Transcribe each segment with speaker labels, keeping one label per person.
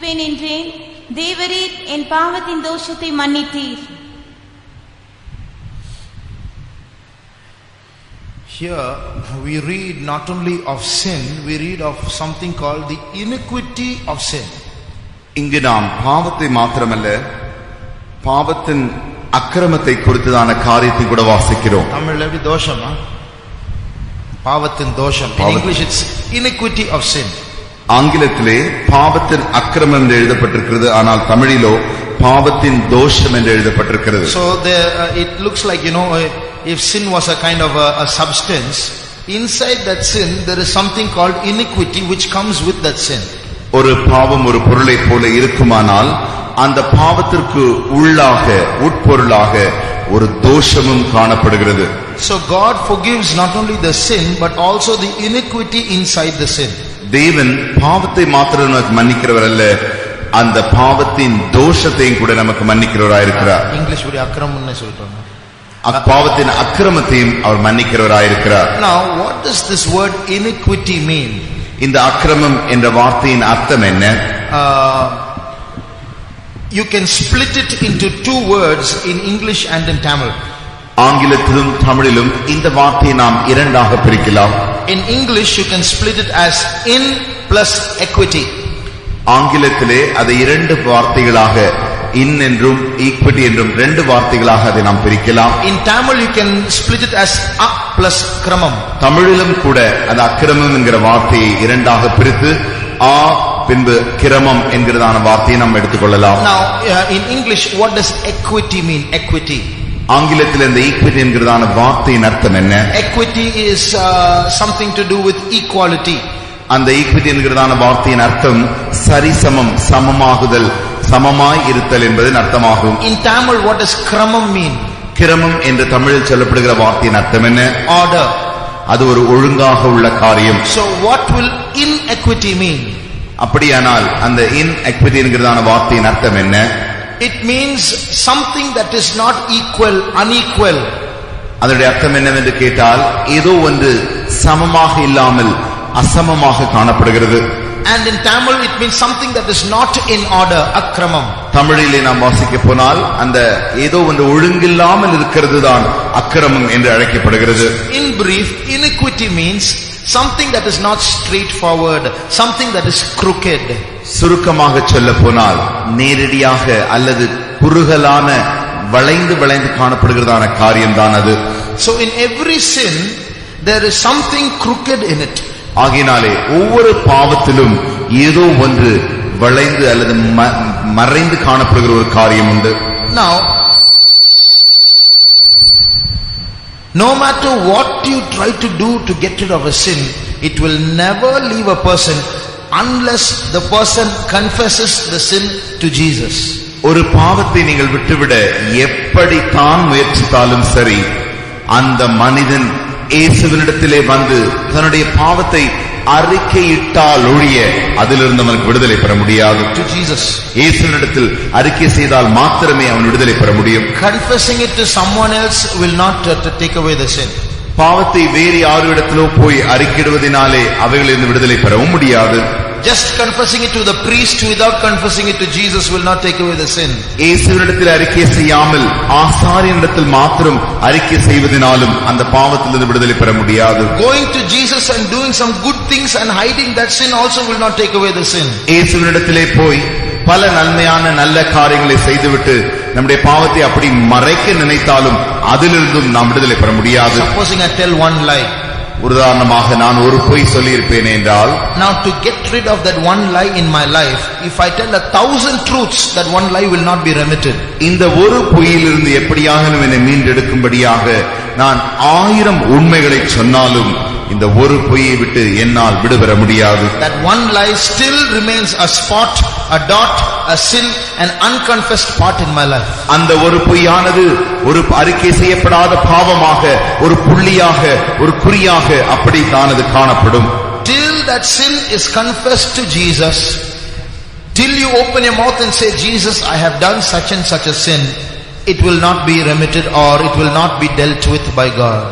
Speaker 1: என்றேன். தேவரீர் என் பாவத்தின் தோஷத்தை மன்னித்தீர்.
Speaker 2: Here we read not only of sin, we read of something called the iniquity of sin.
Speaker 3: இங்கு நாம் பாவத்தை மாத்திரமல்ல, பாவத்தின் அக்கிரமத்தை குறித்ததான காரியத்தை கூட வாசிக்கிறோம்.
Speaker 2: தமிழ்ல எப்படி தோஷமா? பாவத்தின் தோஷம். In English it's iniquity of sin.
Speaker 3: ஆங்கிலத்திலே பாவத்தின் அக்கிரமம் என்று எழுதப்பட்டிருக்கிறது, ஆனால் தமிழிலோ பாவத்தின் தோஷம் என்று எழுதப்பட்டிருக்கிறது.
Speaker 2: So there it looks like, if sin was a kind of a substance, inside that sin there is something called iniquity which comes with that sin.
Speaker 3: ஒரு பாவம் ஒரு பொருளை போல இருக்குமானால் அந்த பாவத்திற்கு உள்ளாக உட்பொருளாக ஒரு தோஷமும் காணப்படுகிறது.
Speaker 2: So God forgives not only the sin but also the iniquity inside the sin.
Speaker 3: தேவன் பாவத்தை மாத்திரம் நமக்கு மன்னிக்கிறவர் அல்ல, அந்த பாவத்தின் தோஷத்தையும் கூட நமக்கு மன்னிக்கிறவராய் இருக்கிறார்.
Speaker 2: இங்கிலீஷ் உடைய அக்கிரமம்னு சொல்றாங்க.
Speaker 3: பாவத்தின் அக்கிரமத்தையும் அவர் மன்னிக்கிறவராய் இருக்கிறார்.
Speaker 2: Now what does this word iniquity mean?
Speaker 3: இந்த அக்கிரமம் என்ற வார்த்தையின் அர்த்தம் என்ன?
Speaker 2: You can split it into two words in English and in Tamil.
Speaker 3: ஆங்கிலத்திலும் தமிழிலும் இந்த வார்த்தையை நாம் இரண்டாக பிரிக்கலாம்.
Speaker 2: In English you can split it as in plus equity.
Speaker 3: ஆங்கிலத்திலே அதை இரண்டு வார்த்தைகளாக in என்றும் equity என்றும் ரெண்டு வார்த்தைகளாக அதை நாம் பிரிக்கலாம்.
Speaker 2: In Tamil you can split it as a plus kramam.
Speaker 3: தமிழிலும் கூட அந்த அக்கிரமம் என்கிற வார்த்தையை இரண்டாக பிரித்து ஆ பின்பு கிரமம் என்கிறதான வார்த்தையை நாம் எடுத்துக்கொள்ளலாம்.
Speaker 2: Now in English what does equity mean? Equity.
Speaker 3: ஆங்கிலத்தில் இந்த ஈக்விட்டி என்கிறதான வார்த்தையின் அர்த்தம் என்ன?
Speaker 2: Equity is something to do with equality.
Speaker 3: அந்த ஈக்விட்டி என்கிறதான வார்த்தையின் அர்த்தம் சரிசமம், சமமாகுதல், சமமாய் இருத்தல் என்பதன் அர்த்தமாகும்.
Speaker 2: In Tamil what does kramam mean?
Speaker 3: கிரமம் என்று தமிழில் சொல்லப்படுகிற வார்த்தையின் அர்த்தம் என்ன?
Speaker 2: Order.
Speaker 3: அது ஒரு ஒழுங்காக உள்ள காரியம்.
Speaker 2: So what will inequity mean?
Speaker 3: அப்படியானால் அந்த inequity என்கிறதான வார்த்தையின் அர்த்தம் என்ன?
Speaker 2: It means something that is not equal, unequal.
Speaker 3: அதனுடைய அர்த்தம் என்னவென்று கேட்டால் ஏதோ ஒன்று சமமாக இல்லாமல் அசமமாக காணப்படுகிறது.
Speaker 2: And in Tamil it means something that is not in order, akramam.
Speaker 3: தமிழிலே நாம் வாசிக்க போனால் அந்த ஏதோ ஒன்று ஒழுங்கில்லாமல் இருக்கிறது தான் அக்கிரமம் என்று அழைக்கப்படுகிறது.
Speaker 2: In brief, iniquity means something that is not straightforward, something that is crooked.
Speaker 3: சுருக்கமாக சொல்ல போனால் நேரடியாக அல்லது குறுகலான வளைந்து வளைந்து காணப்படுகிறதான காரியம்தான் அது.
Speaker 2: So in every sin there is something crooked in it.
Speaker 3: ஆகினாலே ஒவ்வொரு பாவத்திலும் ஏதோ ஒன்று வளைந்து அல்லது மறைந்து காணப்படுகிற ஒரு காரியம் உண்டு.
Speaker 2: Now no matter what you try to do to get rid of a sin, it will never leave a person unless the person confesses the sin to Jesus.
Speaker 3: ஒரு பாவத்தை நீங்கள் விட்டுவிட எப்படி தான் முயற்சித்தாலும் சரி, அந்த மனிதன் இயேசுவினிடத்திலே வந்து தன்னுடைய பாவத்தை அறிக்கையிட்டால் ஒழிய அதிலிருந்து அவனுக்கு விடுதலை பெற முடியாது.
Speaker 2: To Jesus.
Speaker 3: இயேசுவினிடத்தில் அறிக்கை செய்தால் மாத்திரமே அவன் விடுதலை பெற முடியும்.
Speaker 2: Confessing it to someone else will not take away the sin.
Speaker 3: பாவத்தை வேறு யாரிடத்திலோ போய் அறிக்கையிடுவதினாலே அவைகளிலிருந்து விடுதலை பெறவும் முடியாது.
Speaker 2: Just confessing it to the priest without confessing it to Jesus will not take away the sin.
Speaker 3: இயேசுவினிடத்தில் அறிக்கை செய்யாமல் ஆசாரியனிடத்தில் மாத்திரம் அறிக்கை செய்வதினாலும் அந்த பாவத்திலிருந்து விடுதலை பெற முடியாது.
Speaker 2: Going to Jesus and doing some good things and hiding that sin also will not take away the sin.
Speaker 3: இயேசுவினிடத்திலே போய் பல நன்மையான நல்ல காரியங்களை செய்துவிட்டு நம்முடைய பாவத்தை அப்படி மறைக்க நினைத்தாலும் அதிலிருந்தும் நாம் விடுதலை பெற முடியாது.
Speaker 2: Supposing I tell one lie.
Speaker 3: உதாரணமாக நான் ஒரு பொய் சொல்லி இருப்பேன் என்றால்,
Speaker 2: now to get rid of that one lie in my life, if I tell 1,000 truths, that one lie will not be remitted.
Speaker 3: இந்த ஒரு பொய்யிலிருந்து எப்படியாக என்னை மீண்டெடுக்கும்படியாக நான் 1000 உண்மைகளை சொன்னாலும் இந்த ஒரு பொய்யை விட்டு என்னால் விடுபெற முடியாது.
Speaker 2: That one lie still remains a spot, a dot, a sin, an unconfessed part in my life.
Speaker 3: அந்த ஒரு பொய்யானது ஒரு அறிக்கை செய்யப்படாத பாவமாக, ஒரு புள்ளியாக, ஒரு குறியாக அப்படி தான் அது காணப்படும்.
Speaker 2: Till that sin is confessed to Jesus, till you open your mouth and say, Jesus, I have done such and such a sin, it will not be remitted or it will not be dealt with by God.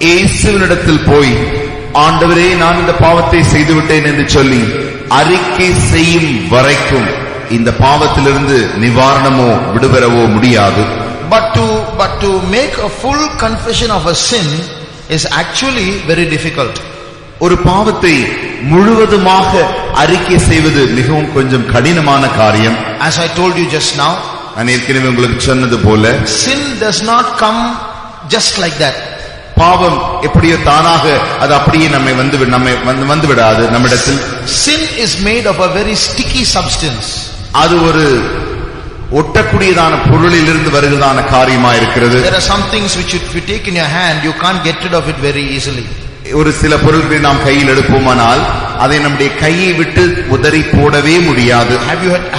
Speaker 2: இயேசுவினிடத்தில் போய் ஆண்டவரே நான் இந்த பாவத்தை செய்துவிட்டேன் என்று சொல்லி
Speaker 3: அறிக்கை செய்யும் வரைக்கும் இந்த பாவத்திலிருந்து நிவாரணமோ விடுபெறவோ முடியாது.
Speaker 2: But to make a full confession of a sin is actually very difficult.
Speaker 3: ஒரு பாவத்தை முழுவதுமாக அறிக்கை செய்வது மிகவும் கொஞ்சம் கடினமான காரியம்.
Speaker 2: As I told you just now,
Speaker 3: நான் ஏற்கனவே உங்களுக்கு சொன்னது போல,
Speaker 2: sin does not come just like that.
Speaker 3: பாவம் எப்படியோ தானாக அது அப்படியே நம்மை வந்து விடாது நம்மிடத்தில்.
Speaker 2: Sin is made of a very sticky substance.
Speaker 3: அது ஒரு ஒட்டக்கூடியதான பொருளிலிருந்து வருகிறதான காரியமா இருக்கிறது.
Speaker 2: There are some things which if you take in your hand you can't get rid of it very easily.
Speaker 3: ஒரு சில பொருட்களை நாம் கையில் எடுப்போமானால் அதை நம்முடைய கையை விட்டு உதறி போடவே முடியாது.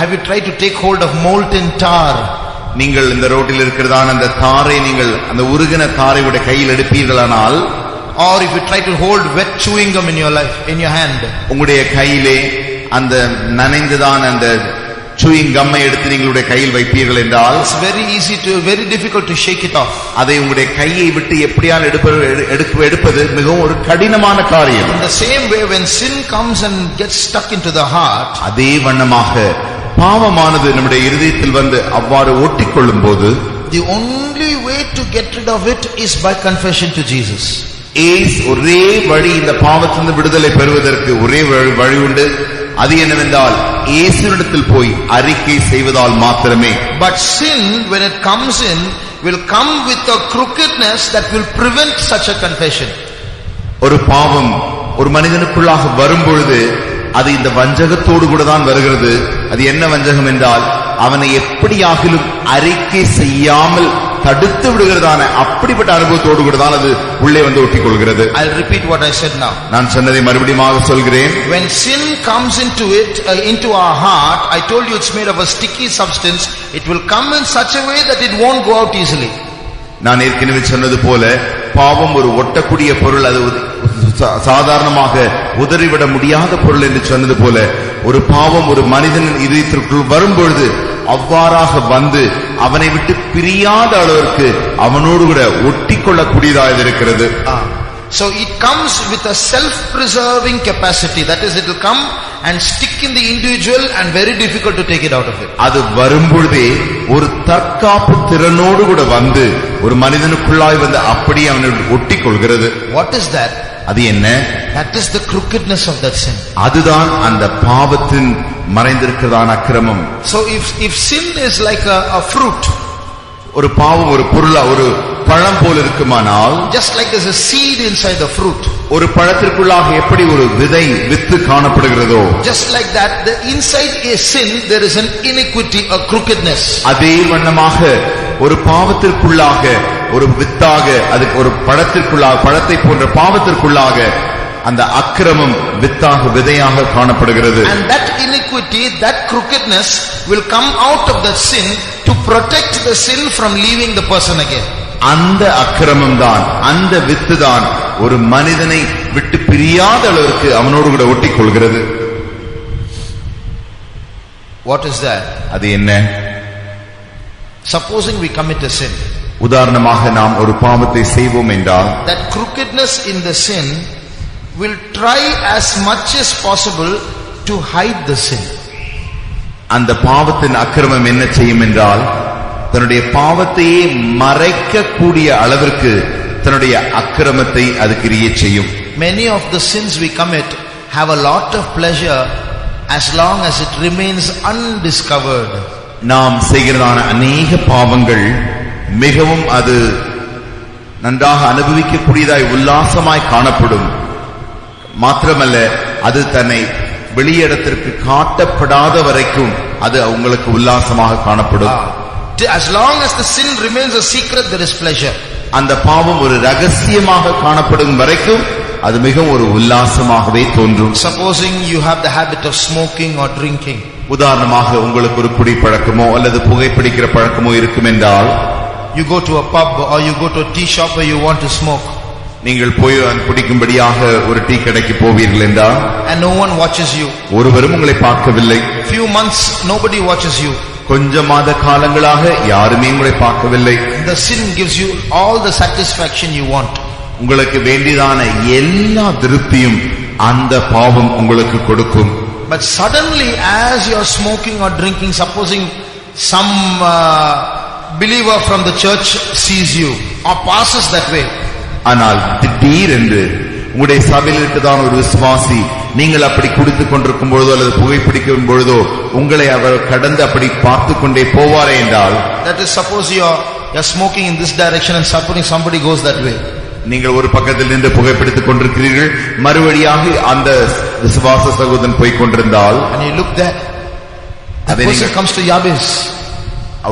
Speaker 2: Have you tried to take hold of molten tar?
Speaker 3: நீங்கள் இந்த ரோட்டில் இருக்கிறதான அந்த தாரை நீங்கள் அந்த உருகின தாரை உடைய கையில் எடுப்பீர்களானால்,
Speaker 2: or if you try to hold wet chewing gum in your hand,
Speaker 3: உங்களுடைய கையிலே அந்த நனைந்ததான அந்த chewing gum எடுத்து நீங்களுடைய கையில் வைப்பீர்கள் என்றால்,
Speaker 2: it's very difficult to shake it off.
Speaker 3: அதை உங்களுடைய கையை விட்டு எப்படியால் எடுப்பது மிகவும் ஒரு கடினமான காரியம்.
Speaker 2: In the same way, when sin comes and gets stuck into the heart,
Speaker 3: அதே வண்ணமாக பாவமானது நம்முடைய இருதயத்தில் வந்து அவ்வாறு ஒட்டிக்கொள்ளும் போது,
Speaker 2: the only way to get rid of it is by confession to Jesus.
Speaker 3: ஒரே வழி இந்த பாவத்திலிருந்து விடுதலை பெறுவதற்கு ஒரே வழி உண்டு. அது என்னவென்றால் இயேசுவிடத்தில் போய் அறிக்கை செய்வதால் மாத்திரமே.
Speaker 2: But sin, when it comes in, will come with a crookedness that will prevent such a confession.
Speaker 3: ஒரு பாவம் ஒரு மனிதனுக்குள்ளாக வரும்பொழுது அது இந்த வஞ்சகத்தோடு கூட தான் வருகிறது. அது என்ன வஞ்சகம் என்றால், அவனை எப்படியாகிலும் அறிக்கை செய்யாமல் தடுத்து விடுகிறதான அப்படிப்பட்ட அனுபவத்தோடு கூட தான் அது உள்ளே வந்து ஒட்டிக்கொள்கிறது.
Speaker 2: I'll repeat what I said now.
Speaker 3: நான் சொன்னதை மறுபடியும் சொல்கிறேன்.
Speaker 2: When sin comes into our heart, I told you it's made of a sticky substance. It will come in such a way that it won't go out easily.
Speaker 3: நான் ஏற்கனவே சொன்னது போல, பாவம் ஒரு ஒட்டக்கூடிய பொருள். அது சாதாரணமாக உதறிவிட முடியாத பொருள் என்று சொன்னது போல, ஒரு பாவம் ஒரு மனிதனின் இதயத்திற்குள் வரும்பொழுது அவ்வாறாக வந்து அவனை விட்டு பிரியாத அளவிற்கு அவனோடு கூட ஒட்டிக்கொள்ளக்கூடியதாக இருக்கிறது.
Speaker 2: So it comes with a self-preserving capacity. That is, it will come and stick in the individual and very difficult to take it out of it.
Speaker 3: அது வரும்பொழுதே ஒரு தற்காப்பு திறனோடு கூட வந்து ஒரு மனிதனுக்குள்ளாய் வந்து அப்படியே அவனை ஒட்டிக்கொள்கிறது.
Speaker 2: What is that?
Speaker 3: அது என்ன?
Speaker 2: That is the crookedness of that sin.
Speaker 3: அதுதான் அந்த பாவத்தின் மறைந்திருக்கிறதான அக்கிரமம்.
Speaker 2: So if sin is like a fruit,
Speaker 3: ஒரு பாவம் ஒரு பொருளா ஒரு பழம் போல இருக்குமானால்,
Speaker 2: just like there's a seed inside the fruit,
Speaker 3: ஒரு பழத்திற்குள்ளாக எப்படி ஒரு with காணப்படுகிறதோ,
Speaker 2: just like that the inside a sin there is an iniquity, a crookedness.
Speaker 3: அதே வண்ணமாக ஒரு பாவத்திற்குள்ளாக ஒரு வித்தாக, அதுக்கு ஒரு பழத்தை போன்ற பாவத்திற்குள்ளாக அந்த அக்கிரமம் வித்தாக விதையாக காணப்படுகிறது.
Speaker 2: And that iniquity, that crookedness will come out of that sin to protect the sin from leaving the person again.
Speaker 3: அந்த அக்கிரமம் தான், அந்த வித்து தான் ஒரு மனிதனை விட்டு பிரியாத அளவிற்கு அவனோடு கூட ஒட்டிக்கொள்கிறது.
Speaker 2: What is that?
Speaker 3: அது என்ன?
Speaker 2: Supposing we commit a sin.
Speaker 3: உதாரணமாக நாம் ஒரு பாவத்தை செய்வோம் என்றால்,
Speaker 2: that crookedness in the sin will try as much as possible to hide the sin.
Speaker 3: அந்த பாவத்தின் அக்கிரமம் என்ன செய்யும் என்றால், தன்னுடைய பாவத்தையே மறைக்க கூடிய அளவிற்கு தன்னுடைய அக்கிரமத்தை அது கிரியை செய்யும்.
Speaker 2: Many of the sins we commit have a lot of pleasure as long as it remains undiscovered.
Speaker 3: நாம் செய்கிறதான அநேக பாவங்கள் மிகவும் அது நன்றாக அனுபவிக்கக்கூடியதாய் உல்லாசமாய் காணப்படும். மாத்திரமல்ல, அது தன்னை வெளியிடத்திற்கு காட்டப்படாத வரைக்கும் அது உங்களுக்கு உல்லாசமாக காணப்படும்.
Speaker 2: As long as the sin remains a secret, there is pleasure.
Speaker 3: அந்த பாவம் ஒரு ரகசியமாக காணப்படும் வரைக்கும் அது மிகவும் ஒரு உல்லாசமாகவே தோன்றும்.
Speaker 2: Supposing you have the habit of smoking or drinking.
Speaker 3: உதாரணமாக உங்களுக்கு ஒரு குடி பழக்கமோ அல்லது புகைப்பிடிக்கிற பழக்கமோ இருக்கும் என்றால்,
Speaker 2: you go to a pub or you go to a tea shop where you want to smoke.
Speaker 3: நீங்கள் போய் குடிக்கும்படியாக ஒரு டீ கடைக்கு போவீர்கள் என்றால்,
Speaker 2: and no one watches you.
Speaker 3: ஒருவரும் உங்களை பார்க்கவில்லை.
Speaker 2: Few months nobody watches you.
Speaker 3: கொஞ்ச மாத காலங்களாக யாருமே உங்களை பார்க்கவில்லை.
Speaker 2: The sin gives you all the satisfaction you want.
Speaker 3: உங்களுக்கு வேண்டியதான எல்லா திருப்தியும் அந்த பாவம் உங்களுக்கு கொடுக்கும்.
Speaker 2: But suddenly as you are smoking or drinking, supposing some believer from the church sees you or passes that way,
Speaker 3: ஆனால் திடீரென்று உங்களுடைய சபையில் இருக்கதான் ஒரு விசுவாசி நீங்கள் அப்படி குடித்துக் கொண்டிருக்கும் பொழுதோ அல்லது புகைப்பிடிக்கும் பொழுதோ உங்களை அவர் கடந்து அப்படி பார்த்து கொண்டே போவாரே என்றால்,
Speaker 2: that is suppose you are smoking in this direction and supposing somebody goes that way,
Speaker 3: நீங்கள் ஒரு பக்கத்தில் நின்று புகைப்பிடித்துக் கொண்டிருக்கிறீர்கள், மறுவழியாக அந்த விசுவாச சகோதரன் போய் கொண்டிருந்தால்,
Speaker 2: and you look there, the person comes to Yabes,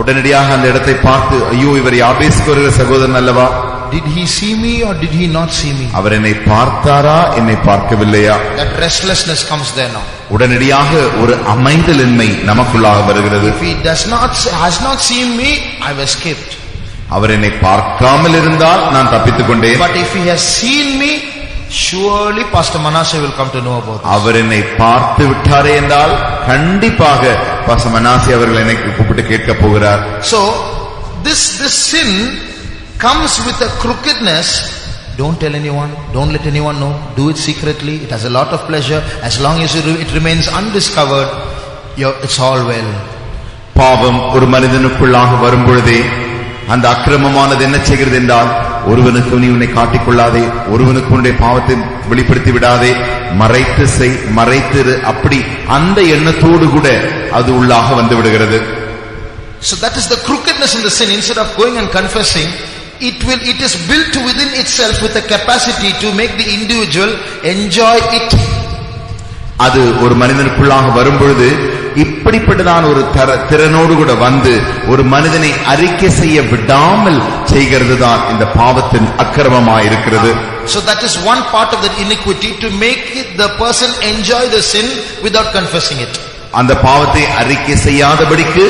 Speaker 3: உடனடியாக அந்த இடத்தை பார்த்து, ஐயோ இவர் யாபேசுக்கு வருகிற சகோதரன் அல்லவா,
Speaker 2: did he see me or did he not see me?
Speaker 3: அவர் என்னை பார்த்தாரா என்னை பார்க்கவில்லையா?
Speaker 2: That restlessness comes there now.
Speaker 3: உடனடியாக ஒரு அமைதலின்மை நமக்குள்ளாக வருகிறது.
Speaker 2: If he has not seen me, I have escaped.
Speaker 3: அவர் என்னை பார்க்காமல் இருந்தால் நான் தப்பித்துக் கொண்டேன்.
Speaker 2: But if he has seen me, surely Pastor Manasseh will come to know about this.
Speaker 3: அவர் என்னை பார்த்து விட்டாரே என்றால் கண்டிப்பாக பாஸ்டர் மனாசே அவர்கள் என்னை கூப்பிட்டு கேட்க போகிறார்.
Speaker 2: So this sin comes with a crookedness. Don't tell anyone, don't let anyone know, do it secretly. It has a lot of pleasure as long as it remains undiscovered. It's all well.
Speaker 3: பாவம் ஒரு மனிதனுக்குள்ளாக வரும் பொழுதே அந்த அக்கிரமமானது என்ன செய்கிறது என்றால், ஒருவனுக்கு நீ உன்னை காட்டிக்கொள்ளாதே, ஒருவனுக்கு உன்னுடைய பாவத்தை வெளிப்படுத்தி விடாதே, மறைத்து செய், மறைத்திரு, அப்படி அந்த எண்ணத்தோடு கூட அது உள்ளாக வந்து விடுகிறது.
Speaker 2: So that is the crookedness in the sin. Instead of going and confessing, it is built within itself with a capacity to make the individual enjoy it.
Speaker 3: அது ஒரு மனிதனுக்குள்ளாக வரும் பொழுது இப்படிப்பட்டதான் ஒரு திறனோடு கூட வந்து ஒரு மனிதனை அறிக்கை செய்ய விடாமல் செய்கிறது தான் இந்த பாவத்தின் அக்கிரமமாய் இருக்கிறது.
Speaker 2: So that is one part of the iniquity, to make the person enjoy the sin without confessing it.
Speaker 3: அந்த பாவத்தை அறிக்கை செய்யாதபடிக்கு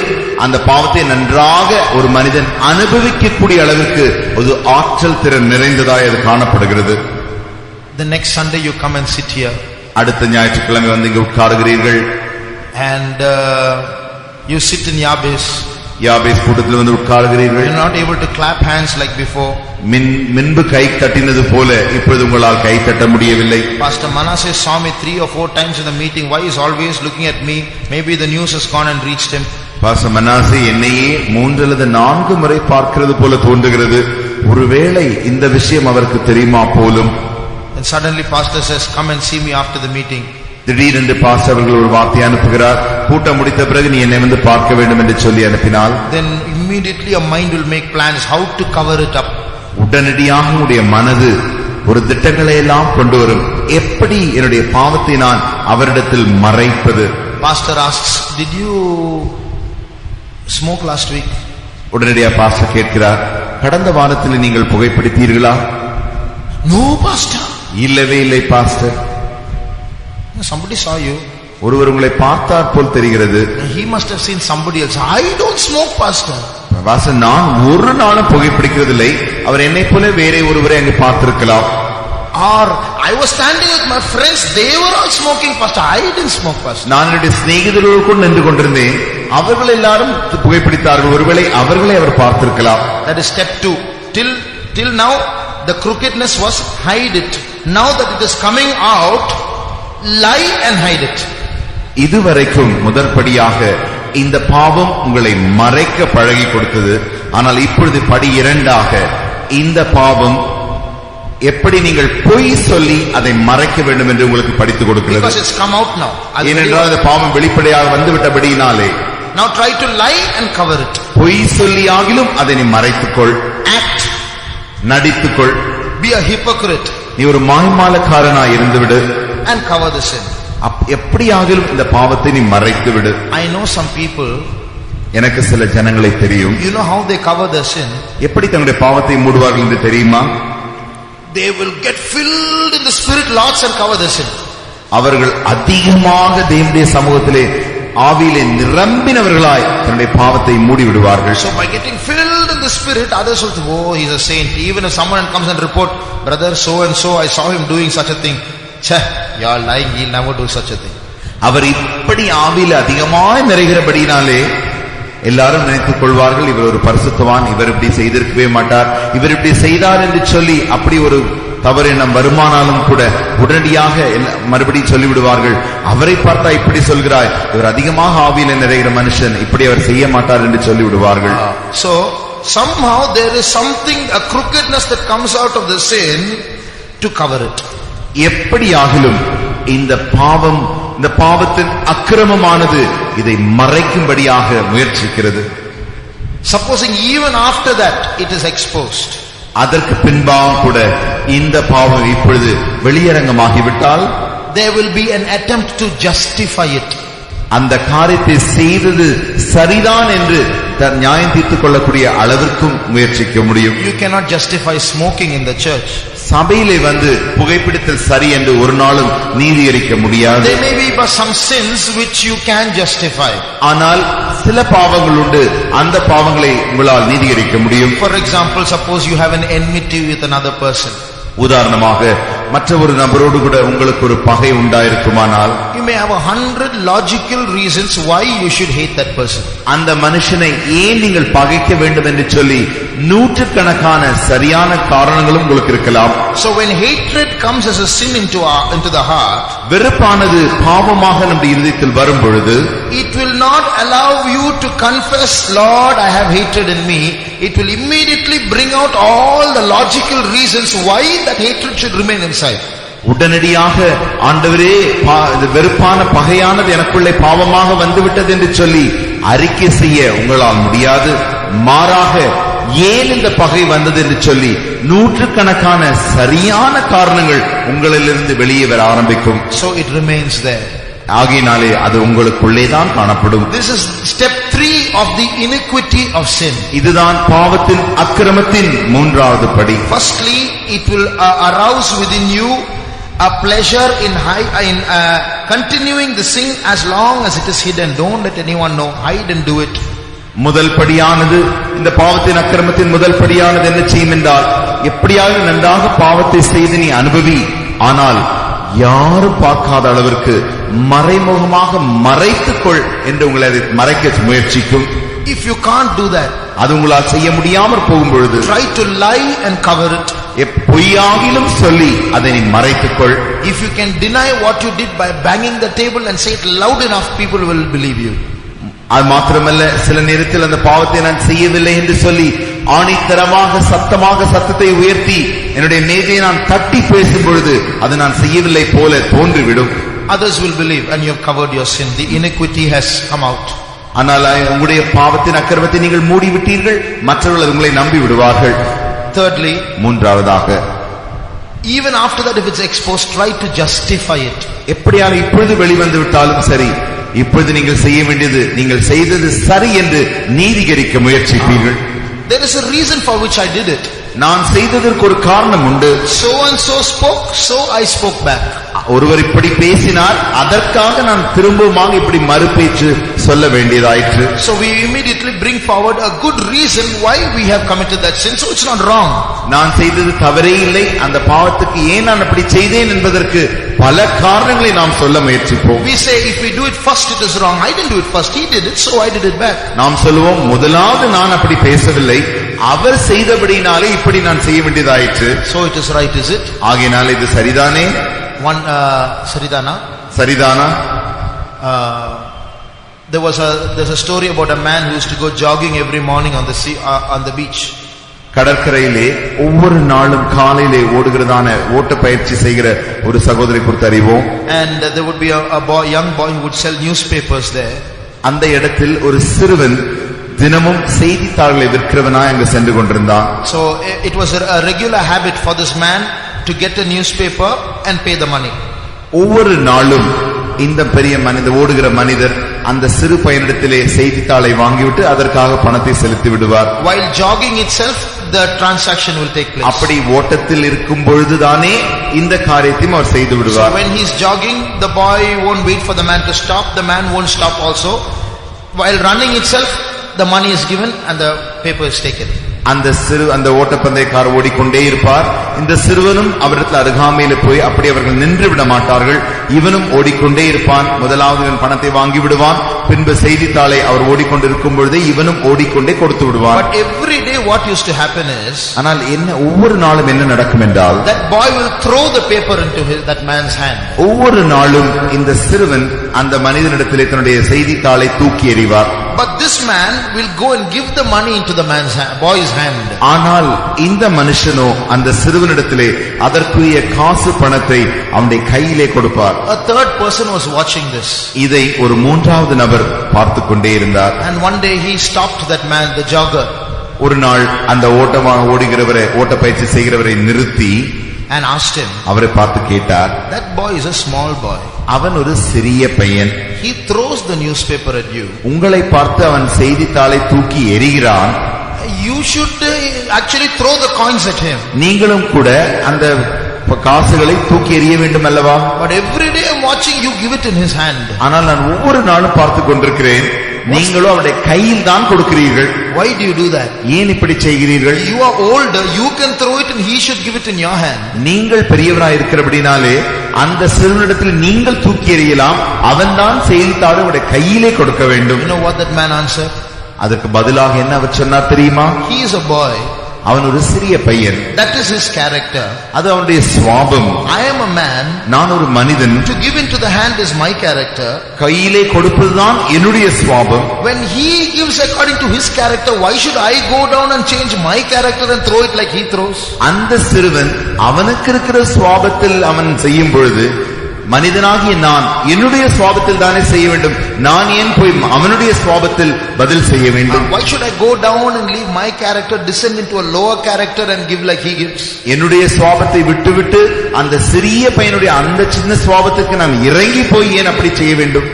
Speaker 3: அந்த பாவத்தை நன்றாக ஒரு மனிதன் அனுபவிக்கக்கூடிய அளவுக்கு ஒரு ஆற்றல் திறன் நிறைந்ததாய் அது காணப்படுகிறது.
Speaker 2: The next Sunday you come and sit here.
Speaker 3: அடுத்த ஞாயிற்றுக்கிழமை வந்து இங்கு உட்காருகிறீர்கள்.
Speaker 2: And you sit in Yabes.
Speaker 3: யாபேஸ் கூட்டத்தில் வந்து உட்காருகிறீர்கள்.
Speaker 2: You are not able to clap hands like before.
Speaker 3: முன்பு கை தட்டினது போல இப்பொழுது உங்களால் கை தட்ட முடியவில்லை.
Speaker 2: Pastor Manasseh saw me 3 or 4 times in the meeting. Why is always looking at me? Maybe the news has gone and reached him.
Speaker 3: Pastor Manasseh என்னையே 3 அல்லது 4 முறை பார்க்கிறது போல தோன்றுகிறது. ஒருவேளை இந்த விஷயம் அவருக்கு தெரியுமா போலும்.
Speaker 2: And suddenly pastor says, come and see me after the meeting.
Speaker 3: திடீரென்று பாஸ்டர் அவர்கள் ஒரு வார்த்தை அனுப்புகிறார், கூட்டம் முடித்த பிறகு நீ என்னை வந்து பார்க்க வேண்டும் என்று சொல்லி அனுப்பினால்,
Speaker 2: then immediately your mind will make plans how to cover it up.
Speaker 3: உடனடியாக உடைய மனது ஒரு திட்டங்களை எல்லாம் கொண்டு வரும், எப்படி என்னுடைய பாவத்தை நான் அவரிடத்தில் மறைப்பது.
Speaker 2: Pastor asks, did you smoke last week?
Speaker 3: உடனடியாக பாஸ்டர் கேட்கிறார், கடந்த வாரத்தில் நீங்கள் புகைப்பிடித்தீர்களா?
Speaker 2: No pastor.
Speaker 3: இல்லவே இல்லை பாஸ்டர்.
Speaker 2: Somebody saw you.
Speaker 3: ஒருவர் உங்களை பார்த்தார் போல் தெரிகிறது.
Speaker 2: He must have seen somebody else. I don't smoke pastor.
Speaker 3: Pastor நான் ஒரு நாளும் புகைப்பிடிக்கிறதில்லை, அவர் என்னை போல வேறே ஒருவரை அங்கு பார்த்திருக்கலாம்.
Speaker 2: Or I was standing with my friends, they were all smoking pastor. I didn't smoke pastor.
Speaker 3: நான் என்னுடைய சிநேகிதர்களோடு நின்று கொண்டிருந்தேன், அவர்கள் எல்லாரும் புகைப்பிடித்தார்கள், ஒருவேளை அவர்களை அவர் பார்த்திருக்கலாம்.
Speaker 2: That is step 2. Till now the crookedness was hide it. Now that it is coming out, lie and hide it.
Speaker 3: இதுவரைக்கும் முதற்படியாக இந்த பாவம் உங்களை மறைக்க பழகி கொடுத்தது. ஆனால் இப்பொழுது படி 2ஆக இந்த பாவம் எப்படி நீங்கள் பொய் சொல்லி அதை மறைக்க வேண்டும் என்று உங்களுக்கு படித்துக் கொடுக்கிறது.
Speaker 2: Because it's come out now.
Speaker 3: ஏனென்றால் இந்த பாவம் வெளிப்படையாக வந்துவிட்டபடியினாலே
Speaker 2: now try to lie and cover it.
Speaker 3: பொய் சொல்லி ஆகிலும் அதை நீ மறைத்துக்கொள்,
Speaker 2: act,
Speaker 3: நடித்துக்கொள்,
Speaker 2: be a hypocrite,
Speaker 3: நீ ஒரு மாய்மாலக்காரனாய் இருந்துவிடு,
Speaker 2: and cover the sin.
Speaker 3: எப்படியாகிலும் இந்த பாவத்தை நீ மறைத்து விடு.
Speaker 2: I know some people,
Speaker 3: எனக்கு சில ஜனங்களை தெரியும்.
Speaker 2: you know how they cover their sin?
Speaker 3: எப்படி தங்களுடைய பாவத்தை மூடுவார்கள் என்று தெரியுமா?
Speaker 2: They will get filled in the spirit lots and cover their sin.
Speaker 3: அவர்கள் அதிகமாக தேவனுடைய சமூகத்திலே ஆவியிலே நிரம்பினவர்களாய் தன்னுடைய பாவத்தை மூடி விடுவார்கள்.
Speaker 2: So by getting filled in the spirit, others will think, oh, he's a saint. Even if someone comes and report, brother so and so, I saw him doing such a thing. Cheh, you are lying, he'll never do such a thing.
Speaker 3: அவர் இப்படி ஆவியில அதிகமாய் நிறைகிறபடினாலே எல்லாரும் நினைத்துக் கொள்வார்கள், இவர் ஒரு பரிசுத்தவான், இவர் இப்படி செய்திருக்கவே மாட்டார், இவர் இப்படி செய்தார் என்று சொல்லி அப்படி ஒரு தவறினம் வருமானாலும் கூட உடனடியாக மறுபடியும் சொல்லிவிடுவார்கள், அவரை பார்த்தா இப்படி சொல்கிறாய், இவர் அதிகமாக ஆவியில நிறைகிற மனுஷன், இப்படி அவர் செய்ய மாட்டார் என்று சொல்லிவிடுவார்கள்.
Speaker 2: So somehow there is something, a crookedness that comes out of the sin to cover it.
Speaker 3: எப்படியாகிலும் இந்த பாவத்தின் அக்கிரமமானது இதை மறைக்கும்படியாக முயற்சிக்கிறது.
Speaker 2: Supposing even after that it is exposed,
Speaker 3: அதற்கு பின்பாக கூட இந்த பாவம் இப்பொழுது வெளியரங்கமாகிவிட்டால்,
Speaker 2: there will be an attempt to justify it.
Speaker 3: அந்த காரியத்தை செய்தது சரிதான் என்று நியாயம் தீர்த்துக் கொள்ளக்கூடிய அளவிற்கும் முயற்சிக்க முடியும்.
Speaker 2: You cannot justify smoking in the church.
Speaker 3: சபையிலே வந்து புகைப்பிடித்தல் சரி என்று ஒரு நாளும் நீதியரிக்க முடியாது.
Speaker 2: There may be some sins which you can justify.
Speaker 3: ஆனால் சில பாவங்கள் உண்டு, அந்த பாவங்களை உங்களால் நீதியரிக்க முடியும்.
Speaker 2: For example, suppose you have an enmity with another person.
Speaker 3: உதாரணமாக மற்ற ஒரு நபரோடு கூட உங்களுக்கு ஒரு பகை உண்டாயிருக்குமானால்,
Speaker 2: you may have 100 logical reasons why you should hate that person.
Speaker 3: அந்த மனுஷனை ஏன் நீங்கள் பகைக்க வேண்டும் என்று சொல்லி நூற்றுக்கணக்கான சரியான காரணங்களும் உங்களுக்கு இருக்கலாம்.
Speaker 2: So when hatred comes as a sin into the heart,
Speaker 3: வெறுப்பானது பாவமாக நம்முடைய இதயத்தில் வரும் பொழுது,
Speaker 2: it will not allow you to confess, Lord, I have hatred in me. It will immediately bring out all the logical reasons why that hatred should remain inside.
Speaker 3: உடனடியாக ஆண்டவரே, வெறுப்பான பகையானது எனக்குள்ளே பாவமாக வந்துவிட்டது என்று சொல்லி அறிக்கை செய்ய உங்களால் முடியாது. மாறாக ஏன் இந்த பகை வந்தது என்று சொல்லி நூற்றுக்கணக்கான சரியான காரணங்கள் உங்களிலிருந்து வெளியே வர ஆரம்பிக்கும்.
Speaker 2: So it remains there.
Speaker 3: ஆகையினாலே அது உங்களுக்குள்ளே தான் காணப்படும்.
Speaker 2: This is step 3 of the iniquity of sin.
Speaker 3: இதுதான் பாவத்தின் அக்கிரமத்தின் மூன்றாவது படி.
Speaker 2: Firstly, it will arouse within you a pleasure in continuing the sin as long as it is hidden. Don't let anyone know. Hide and do it.
Speaker 3: முதல் படியானது, இந்த பாவத்தின் அக்கிரமத்தின் முதல் படியானது என்ன செய்யும் என்றால், எப்படியாவது நன்றாக பாவத்தை செய்து நீ அனுபவி, ஆனால் யாரும் பார்க்காத அளவிற்கு மறைமுகமாக மறைத்துக்கொள் என்று உங்களை அதை மறைக்க முயற்சிக்கும்.
Speaker 2: If you can't do that,
Speaker 3: அது உங்களால் செய்ய முடியாமற் போகும் பொழுது,
Speaker 2: try to lie and cover it.
Speaker 3: பொய்யாகிலும் சொல்லி அதை நீ மறைத்துக்கொள்.
Speaker 2: If you can deny what you did by banging the table and say it loud enough, people will believe you.
Speaker 3: அது மாத்திரமல்ல, சில நேரத்தில் அந்த பாவத்தை நான் செய்யவில்லை என்று சொல்லி ஆணித்தரமாக சத்தமாக சத்தத்தை உயர்த்தி என்னுடைய மேஜையை நான் தட்டி பேசும் பொழுது அது நான் செய்யவில்லை போல தோன்றிவிடும்.
Speaker 2: Others will believe and you have covered your sin. The iniquity has come out.
Speaker 3: ஆனால் உங்களுடைய பாவத்தின் அக்கிரமத்தை நீங்கள் மூடிவிட்டீர்கள், மற்றவர்கள் உங்களை நம்பி விடுவார்கள்.
Speaker 2: Thirdly,
Speaker 3: மூன்றாவதாக,
Speaker 2: even after that if it's exposed, try to justify it.
Speaker 3: எப்படியாவது இப்பொழுது வெளிவந்து விட்டாலும் சரி, இப்பொழுது நீங்கள் செய்ய வேண்டியது, நீங்கள் செய்தது சரி என்று நீதிகரிக்க முயற்சிப்பீர்கள்.
Speaker 2: There is a reason for which I did it.
Speaker 3: நான் செய்ததற்கு ஒரு காரணம் உண்டு.
Speaker 2: So and so spoke, so I spoke back.
Speaker 3: ஒருவர் இப்படி பேசினார், அதற்காக நான் திரும்பவும் இப்படி மறுபேச்சு சொல்ல வேண்டியதாயிற்று.
Speaker 2: So we immediately bring forward a good reason why we have committed that sin. So it's not wrong.
Speaker 3: நான் செய்தது தவறே இல்லை, அந்த பாவத்துக்கு ஏன் நான் அப்படி செய்தேன் என்பதற்கு பல காரணங்களை நாம் சொல்ல முயற்சிப்போம்.
Speaker 2: We say if we do it first it is wrong. I didn't do it first, he did it, so I did it back.
Speaker 3: நாம் சொல்லுவோம், முதலாவது நான் அப்படி பேசவில்லை, அவர் செய்தபடினாலே இப்படி நான் செய்ய வேண்டியதாயிற்று.
Speaker 2: So it is right, is it?
Speaker 3: ஆகையினால இது சரிதானே? சரிதானா?
Speaker 2: There's a story about a man who used to go jogging every morning on the sea, on the beach.
Speaker 3: கடற்கரையிலே ஒவ்வொரு நாளும் காலையிலே ஓடுகிறதான ஓட்ட பயிற்சி செய்கிற ஒரு சகோதரி குறித்து அறிவோம்.
Speaker 2: And there would be a young boy who would sell newspapers there.
Speaker 3: அந்த இடத்தில் ஒரு சிறுவன் தினமும் செய்தித்தாள்களை விற்கிறவனாய் அங்கு சென்று கொண்டிருந்தான்.
Speaker 2: So it was a regular habit for this man to get a newspaper and pay the money.
Speaker 3: ஒவ்வொரு நாளும் இந்த பெரிய மனித ஓடுகிற மனிதர் அந்த சிறு பையனிடத்திலே செய்தித்தாளை வாங்கிவிட்டு அதற்காக பணத்தை செலுத்தி விடுவார்.
Speaker 2: While jogging itself, the transaction will take place.
Speaker 3: அப்படி ஓட்டத்தில் இருக்கும் பொழுதுதானே இந்த காரியத்தையும் அவர் செய்து விடுவார்.
Speaker 2: So when he is jogging, the boy won't wait for the man to stop, the man won't stop also. While running itself, the money is given and the paper is taken.
Speaker 3: அந்த ஓட்டப்பந்தயக்காரர் ஓடிக்கொண்டே இருப்பார். இந்த சிறுவனும் அவரிடத்தில் அருகாமையில் போய் அப்படி அவர்கள் நின்று விட மாட்டார்கள். இவனும் ஓடிக்கொண்டே இருப்பான். முதலாவது இவன் பணத்தை வாங்கி விடுவான். பின்பு செய்தித்தாளை அவர் ஓடிக்கொண்டிருக்கும் பொழுதே இவனும் ஓடிக்கொண்டே கொடுத்து விடுவான்.
Speaker 2: But every day what used to happen is,
Speaker 3: ஆனால் என்ன ஒவ்வொரு நாளும் என்ன நடக்கும் என்றால்,
Speaker 2: that boy will throw the paper into that man's hand.
Speaker 3: ஒவ்வொரு நாளும் இந்த சிறுவன் அந்த மனிதனிடத்திலே தன்னுடைய செய்தித்தாளை தூக்கி எறிவார்.
Speaker 2: But this man will go and give the money into the boy's hand.
Speaker 3: ஆனால் இந்த மனுஷனோ அந்த சிறுவனிடத்திலே அதற்குரிய காசு பணத்தை அவனுடைய கையிலே கொடுப்பார்.
Speaker 2: A third person was watching this.
Speaker 3: இதை ஒரு மூன்றாவது நபர் பார்த்து கொண்டே இருந்தார்.
Speaker 2: And one day he stopped that man, the jogger.
Speaker 3: ஒரு நாள் அந்த ஓட்டப்பயிற்சி செய்கிறவரை நிறுத்தி
Speaker 2: and asked him,
Speaker 3: அவரை பார்த்து கேட்டார்,
Speaker 2: that boy is a small boy.
Speaker 3: அவன் ஒரு சிறிய பையன்.
Speaker 2: He throws the newspaper at you.
Speaker 3: உங்களை பார்த்து அவன் செய்தித்தாளை தூக்கி எறிகிறான்.
Speaker 2: You should actually throw the coins at him.
Speaker 3: நீங்களும் கூட அந்த காசுகளை தூக்கி எறிய வேண்டும் அல்லவா?
Speaker 2: But every day I'm watching you give it in his hand.
Speaker 3: ஆனால் நான் ஒவ்வொரு நாளும் பார்த்து கொண்டிருக்கிறேன், நீங்களும் அவருடைய கையில் தான் கொடுக்கிறீர்கள்.
Speaker 2: Why do you do that?
Speaker 3: ஏன் இப்படி செய்கிறீர்கள்?
Speaker 2: You are older, you can throw it and he should give it in your hand.
Speaker 3: நீங்கள் பெரியவராய் இருக்கிறபடினாலே அந்த சிறுவனிடத்தில் நீங்கள் தூக்கி எறியலாம், அவன்தான் செய்தித்தாளை அவருடைய கையிலே கொடுக்க வேண்டும்.
Speaker 2: You know what that man answered?
Speaker 3: அதற்கு பதிலாக என்ன அவர் சொன்னார் தெரியுமா?
Speaker 2: He is a boy.
Speaker 3: அவன் ஒரு சிறிய பையன்.
Speaker 2: That is his character.
Speaker 3: அது அவனுடைய சுபாவம்.
Speaker 2: I am a man.
Speaker 3: நான் ஒரு மனிதன்.
Speaker 2: To give into the hand is my character.
Speaker 3: கையிலே கொடுப்பதுதான் என்னுடைய சுபாவம்.
Speaker 2: When he gives according to his character, why should I go down and change my character and throw it like he throws?
Speaker 3: அந்த சிறுவன் அவனுக்கு இருக்கிற சுபாவத்தில் அவன் செய்யும் பொழுது, மனிதனாகிய நான் என்னுடைய சுபாவத்தில் தானே செய்ய வேண்டும், நான் ஏன் போய் அவனுடைய சுபாவத்தில் பதில் செய்ய வேண்டும்?
Speaker 2: Why should I go down and leave my character, descend into a lower character and give like he gives?
Speaker 3: என்னுடைய சுபாவத்தை விட்டுவிட்டு அந்த சிறிய பையனுடைய அந்த சின்ன சுபாவத்துக்கு நான் இறங்கி போய் ஏன் அப்படி செய்ய வேண்டும்?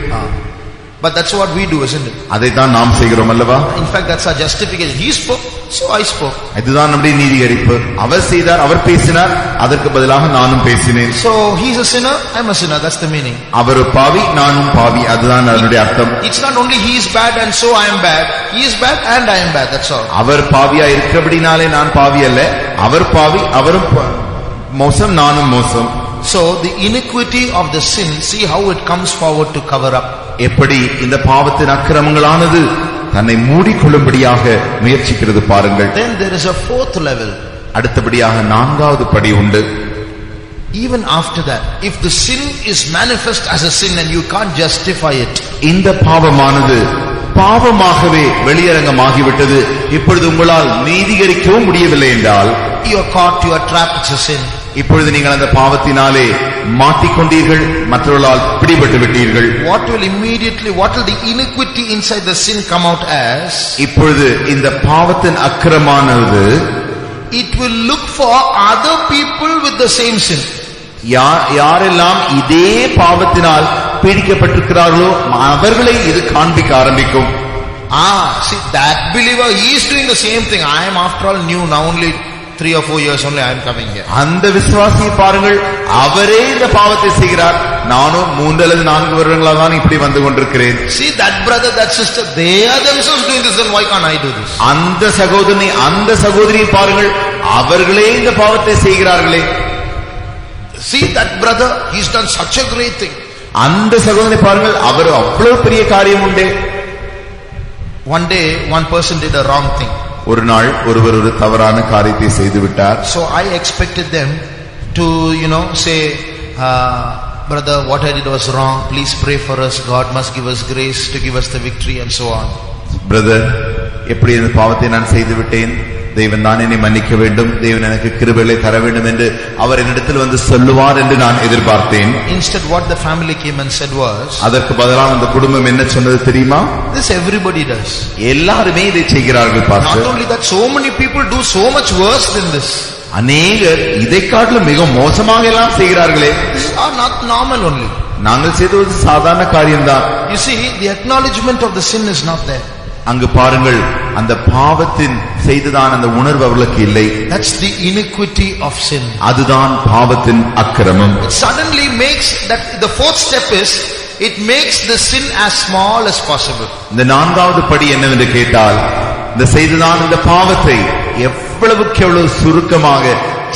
Speaker 2: But that's what we do, isn't it?
Speaker 3: அதைத்தான் நாம் செய்கிறோம் அல்லவா?
Speaker 2: In fact, that's our justification. He spoke, so I spoke.
Speaker 3: இதுதான் நம்முடைய நீதிகரிப்பு. அவர் செய்தார், அவர் பேசினார், அதற்கு பதிலாக நானும் பேசினேன்.
Speaker 2: So he's a sinner, I'm a sinner. That's the meaning.
Speaker 3: அவர் பாவி, நானும் பாவி. அதுதான் அதனுடைய அர்த்தம்.
Speaker 2: It's not only he is bad and so I am bad. He is bad and I am bad. That's all.
Speaker 3: அவர் பாவியா இருக்கிறபடினாலே நான் பாவி அல்ல. அவர் பாவி, அவரும் மோசம், நானும் மோசம்.
Speaker 2: So the iniquity of the sin, see how it comes forward to cover up.
Speaker 3: எப்படி இந்த பாவத்தின் அக்கிரமங்களானது தன்னை மூடிக்கொள்ளும்படியாக முயற்சிக்கிறது பாருங்கள்.
Speaker 2: Then there is a fourth level.
Speaker 3: அடுத்தபடியாக நான்காவது படி உண்டு.
Speaker 2: Even after that, if the sin is manifest as a sin and you can't justify it,
Speaker 3: இந்த பாவமானது பாவமாகவே வெளியரங்கமாகிவிட்டது, இப்பொழுது உங்களால் நீதிகரிக்கவும் முடியவில்லை என்றால்,
Speaker 2: you are caught, you are trapped, it's a sin.
Speaker 3: இப்பொழுது நீங்கள் அந்த பாவத்தினாலே மாட்டிக்கொண்டீர்கள், மற்றவர்களால் பிடிபட்டு விட்டீர்கள்.
Speaker 2: What will the iniquity inside the sin come out as?
Speaker 3: இப்பொழுது இந்த பாவத்தின் அக்கிரமானது,
Speaker 2: it will look for other people with the same sin.
Speaker 3: யாரெல்லாம் இதே பாவத்தினால் பீடிக்கப்பட்டிருக்கிறார்களோ அவர்களை இது காண்பிக்க ஆரம்பிக்கும்.
Speaker 2: See, that believer, he is doing the same thing. I am after all new, now only 3 or 4 years only I am coming here.
Speaker 3: அந்த விசுவாசியை பாருங்கள், அவரே இந்த பாவத்தை செய்கிறார், நானும் 3 அல்லது 4 வருடங்களாக தான் இப்படி வந்து கொண்டிருக்கிறேன்.
Speaker 2: See, that brother, that sister, they are themselves doing this, then why can't I do this?
Speaker 3: அந்த சகோதரனை, அந்த சகோதரியை பாருங்கள், அவர்களே இந்த பாவத்தை செய்கிறார்களே.
Speaker 2: See, that brother, he's done such a great thing.
Speaker 3: அந்த சகோதரனை பாருங்கள், அவர் அவ்வளவு பெரிய காரியம் உண்டு.
Speaker 2: One day, one person did a wrong thing.
Speaker 3: ஒரு நாள் ஒருவர் ஒரு தவறான காரியத்தை செய்து விட்டார்.
Speaker 2: So I expected them to, say, brother, what I did was wrong. Please pray for us. God must give us grace to give us the victory and so on.
Speaker 3: Brother, எப்படி இந்த பாவத்தை நான் செய்து விட்டேன், தேவன் தான் என்னை மன்னிக்க வேண்டும், தேவன் எனக்கு கிருபையை தர வேண்டும் என்று அவர் என்னிடத்தில் வந்து சொல்லுவார் என்று நான் எதிர்பார்த்தேன்.
Speaker 2: Instead, what the family came and said was,
Speaker 3: அதற்கு பதிலாக அந்த குடும்பம் என்ன சொன்னது தெரியுமா?
Speaker 2: This everybody does.
Speaker 3: எல்லாருமே இதை செய்கிறார்கள் pastor.
Speaker 2: Not only that, so many people do so much worse than this.
Speaker 3: அநேகர் இதை காட்டிலும் மிக மோசமாக எல்லாம் செய்கிறார்களே.
Speaker 2: This is not normal only.
Speaker 3: நாங்கள் செய்தது சாதாரண காரியம்தான்.
Speaker 2: You see, the acknowledgement of the sin is not there.
Speaker 3: அங்கு பாருங்கள், அந்த பாவத்தின் செய்ததான் அந்த உணர்வு அவர்களுக்கு இல்லை.
Speaker 2: That's the iniquity of sin.
Speaker 3: அதுதான் பாவத்தின் அக்கிரமம்.
Speaker 2: It suddenly makes that the fourth step is, it makes the sin as small as possible.
Speaker 3: இந்த நான்காவது படி என்னவென்று கேட்டால், இந்த செய்ததான் இந்த பாவத்தை எவ்வளவுக்கு எவ்வளவு சுருக்கமாக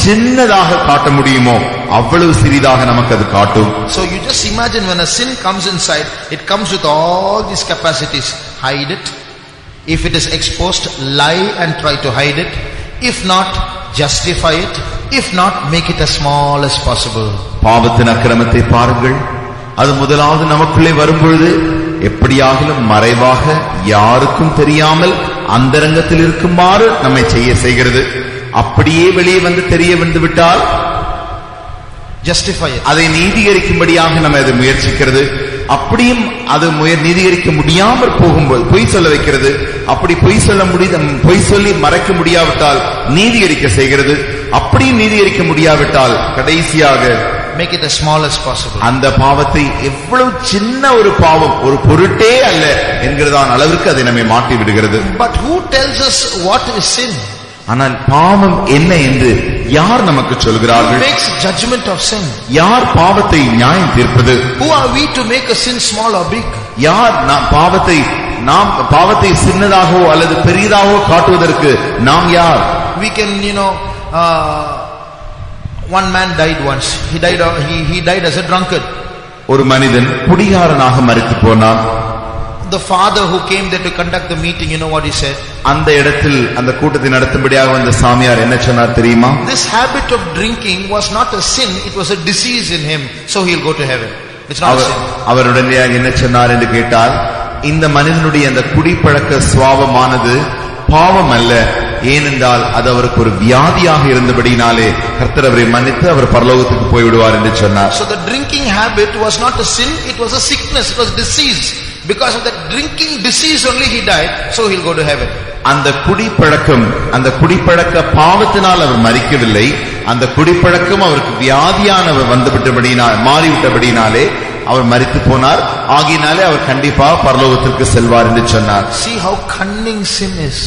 Speaker 3: சின்னதாக காட்ட முடியுமோ அவ்வளவு சிறிதாக நமக்கு அது காட்டும்.
Speaker 2: So you just imagine when a sin comes inside, it comes with all these capacities. Hide it. If it is exposed, lie and try to hide it. If not, justify it. If not, make it as small as possible.
Speaker 3: பாவத்தின் அக்கிரமத்தை பாருங்கள். அது முதலாவது நமக்குள்ளே வரும்பொழுது எப்படியாகிலும் மறைவாக யாருக்கும் தெரியாமல் அந்தரங்கத்தில் இருக்குமாறு நம்மை செய்கிறது. அப்படியே வெளியே வந்து தெரிய வந்து விட்டால்
Speaker 2: justify it.
Speaker 3: அதை நீதிகரிக்கும்படியாக நம்ம அதை முயற்சிக்கிறது. அப்படியும் அது நீதிகரிக்க முடியாமல் போகும்போது பொய் சொல்ல வைக்கிறது. அப்படி பொய் சொல்லி மறைக்க முடியாவிட்டால் நீதிகரிக்க செய்கிறது. அப்படியும் நீதிகரிக்க முடியாவிட்டால் கடைசியாக
Speaker 2: make it as small as possible.
Speaker 3: அந்த பாவத்தை எவ்வளவு சின்ன ஒரு பாவம், ஒரு பொருட்டே அல்ல என்கிறதான அளவிற்கு அதை நம்மை மாட்டி விடுகிறது.
Speaker 2: But who tells us what is sin?
Speaker 3: ஆனால் பாவம் என்ன என்று யார் நமக்கு சொல்கிறார்கள்?
Speaker 2: Who makes judgment of sin?
Speaker 3: யார் பாவத்தை நியாயம் தீர்ப்பது?
Speaker 2: Who are we to make a sin small or big?
Speaker 3: யார் நாம் பாவத்தை சின்னதாகவோ அல்லது பெரியதாகவோ காட்டுவதற்கு நாம் யார்?
Speaker 2: We can, one man died once. He died as a drunkard.
Speaker 3: ஒரு மனிதன் குடிகாரனாக மரித்து போனான்.
Speaker 2: The father who came there to conduct the meeting, you know what he said?
Speaker 3: அந்த இடத்தில் அந்த கூட்டத்தை நடத்தும்படியாக வந்த சாமியார் என்ன சொன்னார் தெரியுமா?
Speaker 2: This habit of drinking was not a sin, it was a disease in him, so he'll go to heaven. It's not a sin.
Speaker 3: அவருடனே என்ன சொன்னார் என்று கேட்டால், இந்த மனிதனுடைய அந்த குடிப்பழக்க சுபாவமானது பாவம் அல்ல, ஏனென்றால் அது அவருக்கு ஒரு வியாதியாக இருந்தபடினாலே கர்த்தர் அவரை மன்னித்து அவர் பரலோகத்துக்கு போய்விடுவார் என்று சொன்னார்.
Speaker 2: So the drinking habit was not a sin, it was a sickness, it was disease. Because of that drinking disease only he died, so he'll go to heaven.
Speaker 3: அந்த குடிப்பழக்க பாவத்தினால் அவர் மரிக்கவில்லை, அந்த குடிப்பழக்கம் அவருக்கு வியாதியானவர் மாறிவிட்டபடினாலே அவர் மரித்து போனார். ஆகினாலே அவர் கண்டிப்பா பரலோகத்திற்கு செல்வார் என்று சொன்னார்.
Speaker 2: See how cunning sin is.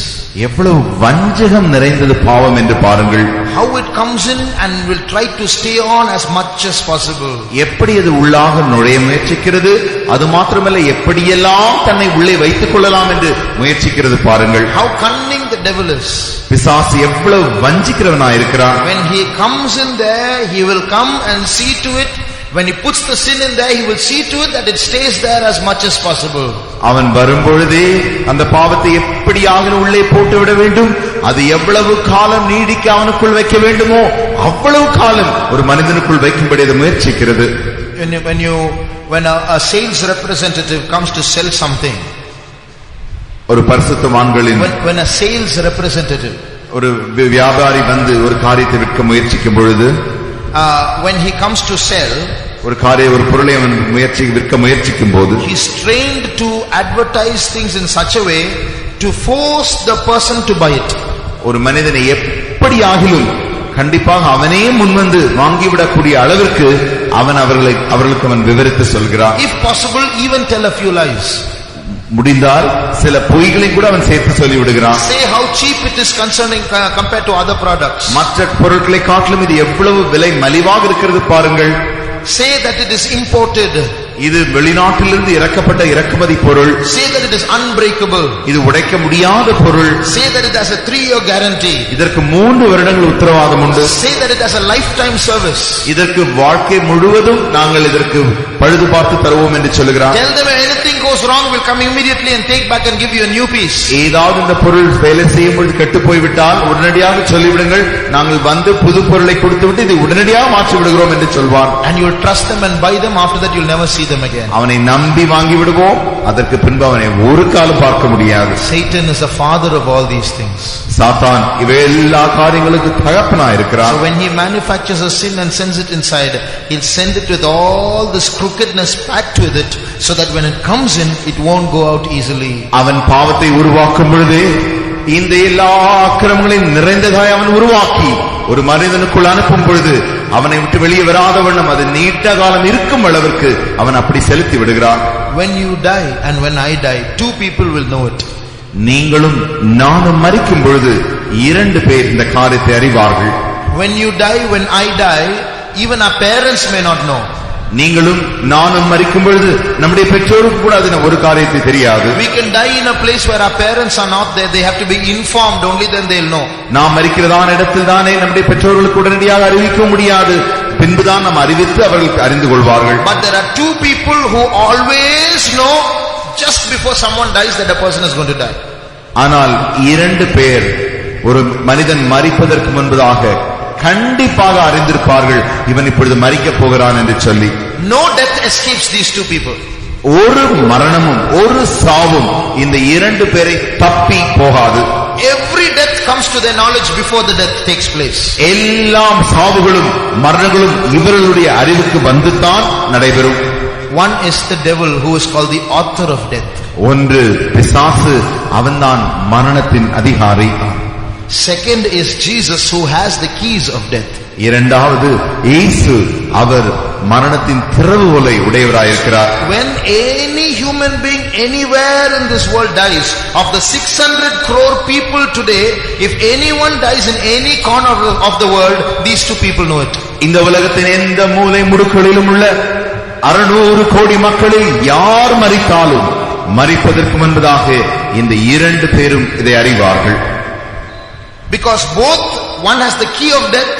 Speaker 3: எவ்வளவு வஞ்சகம் நிறைந்தது பாவம் என்று பாருங்கள்.
Speaker 2: How it comes in and will try to stay on as much as possible.
Speaker 3: எப்படி அது உள்ளாக நுழைய முயற்சிக்கிறது, அது மாத்திரமல்ல எப்படியெல்லாம் தன்னை உள்ளே வைத்துக் கொள்ளலாம் என்று முயற்சிக்கிறது பாருங்கள்.
Speaker 2: How cunning the devil is.
Speaker 3: பிசாசு எவ்வளவு வஞ்சிக்கிறவனாய் இருக்கிறான்.
Speaker 2: When he comes in there, he will come and see to it. When he puts the sin in there, he will see to it that it stays there as much as possible.
Speaker 3: அவன் வரும்பொழுதே அந்த பாவத்தை எப்படியாக உள்ளே போட்டு விட வேண்டும், அது எவ்வளவு காலம் நீடிக்க அவனுக்குள் வைக்க வேண்டுமோ அவ்வளவு காலம் ஒரு மனிதனுக்குள் வைக்கும்படி அது முயற்சிக்கிறது.
Speaker 2: When a sales representative comes to sell something,
Speaker 3: ஒரு பரிசுத்தவான்களின்
Speaker 2: when a sales representative,
Speaker 3: ஒரு வியாபாரி வந்து ஒரு காரியத்தை விற்க முயற்சிக்கும் பொழுது,
Speaker 2: when he comes to sell,
Speaker 3: ஒரு பொருளை அவன் விற்க முயற்சிக்கும் போது,
Speaker 2: he is trained to advertise things in such a way to force the person to buy it.
Speaker 3: ஒரு மனிதனை எப்படியாகிலும் கண்டிப்பாக அவனே முன்வந்து வாங்கிவிடக்கூடிய அளவிற்கு அவர்களுக்கு அவன் விவரித்து சொல்கிறான்.
Speaker 2: If possible, even tell a few lies.
Speaker 3: முடிந்தால் சில பொய்களை கூட அவன் சேர்த்து சொல்லி விடுகிறான்.
Speaker 2: Say how cheap it is concerning compared to other products.
Speaker 3: மற்ற பொருட்களை காட்டிலும் இது எவ்வளவு விலை மலிவாக இருக்கிறது பாருங்கள்.
Speaker 2: Say that it is imported.
Speaker 3: இது வெளிநாட்டிலிருந்து இறக்கப்பட்ட இறக்குமதி பொருள்.
Speaker 2: Say that it is unbreakable.
Speaker 3: இது உடைக்க முடியாத பொருள்.
Speaker 2: Say that it has a 3-year guarantee.
Speaker 3: இதற்கு 3 வருடங்கள் உத்தரவாதம் உண்டு.
Speaker 2: Say that it has a lifetime service.
Speaker 3: இதற்கு வாழ்க்கை முழுவதும் நாங்கள் இதற்கு பழுது பார்த்து தருவோம் என்று சொல்கிறார்.
Speaker 2: Tell them anything goes wrong, will come immediately and take back and give you a new piece.
Speaker 3: ஏதாவது இந்த பொருள் வேலை செய்யும் பொழுது கெட்டு போய்விட்டால் உடனடியாக சொல்லிவிடுங்கள், நாங்கள் வந்து புது பொருளை கொடுத்துவிட்டு இதை உடனடியாக மாற்றி விடுகிறோம் என்று சொல்வான்.
Speaker 2: And you will trust them and buy them, after that you will never see them again.
Speaker 3: அவனை நம்பி வாங்கி விடுவோம், அதற்கு பின்பு அவனை ஒரு காலம் பார்க்க முடியாது.
Speaker 2: Satan is the father of all these things.
Speaker 3: சாத்தான் இவை எல்லா காரியங்களுக்கு தகப்பனாய் இருக்கிறான்.
Speaker 2: So when he manufactures a sin and sends it inside, he'll send it with all this crookedness packed with it, so that when it comes in, it won't go out easily.
Speaker 3: அவன் பாவத்தை உருவாக்கும் பொழுது இந்த எல்லா அக்கிரமங்களையும் நிறைந்ததாய் அவன் உருவாக்கி ஒரு மனிதனுக்குள் அனுப்பும் பொழுது அவனை விட்டு வெளியே வராத வண்ணம் அது நீண்ட காலம் இருக்கும் அளவிற்கு அவன் அப்படி செலுத்தி விடுகிறான்.
Speaker 2: When you die and when I die, 2 people will know it.
Speaker 3: நீங்களும் நானும் மரிக்கும் பொழுது 2 பேர் இந்த காரியத்தை அறிவார்கள்.
Speaker 2: When you die, when I die, even our parents may not know.
Speaker 3: நீங்களும் நானும் மரிக்கும் பொழுது நம்முடைய பெற்றோருக்கு கூட அது ஒரு காரியத்தை தெரியாது.
Speaker 2: We can die in a place where our parents are not there. They have to be informed, only then they'll know.
Speaker 3: நாம் மரிக்கிறதான இடத்தில் தானே நம்முடைய பெற்றோர்களுக்கு உடனடியாக அறிவிக்க முடியாது, பின்புதான் நாம் அறிவித்து அவர்களுக்கு அறிந்து கொள்வார்கள்.
Speaker 2: But there are two people who always know just before someone dies that a person is going to die.
Speaker 3: ஆனால் இரண்டு பேர் ஒரு மனிதன் மரிப்பதற்கு முன்பதாக கண்டிப்பாக அறிந்திருப்பார்கள், இவன் இப்பொழுது மரிக்கப் போகிறான் என்று சொல்லி.
Speaker 2: No death escapes these two people.
Speaker 3: ஒரு மரணமும் ஒரு சாவும் இந்த இரண்டு பேரை தப்பி போகாது.
Speaker 2: Every death comes to their knowledge before the death takes place.
Speaker 3: எல்லாம் சாவுகளும் மரணங்களும் இவர்களுடைய அறிவுக்கு வந்துதான் நடைபெறும்.
Speaker 2: One is the devil, who is called the author of death.
Speaker 3: ஒன்று பிசாசு, அவன்தான் மரணத்தின் அதிகாரி.
Speaker 2: Second is Jesus, who has the keys of death.
Speaker 3: இரண்டாவது இயேசு, அவர் மரணத்தின் திறவுகோலை உடையவராயிருக்கிறார்.
Speaker 2: When any human being anywhere in this world dies, of the 600 crore people today, if anyone dies in any corner of the world, these two people know it.
Speaker 3: இந்த உலகத்தின் எந்த மூலை முடுக்குகளிலும் உள்ள 600 கோடி மக்களில் யார் மரித்தாலும் மரிப்பதற்கு முன்பதாக இந்த இரண்டு பேரும் இதை அறிவார்கள்.
Speaker 2: Because both, one has the key of death,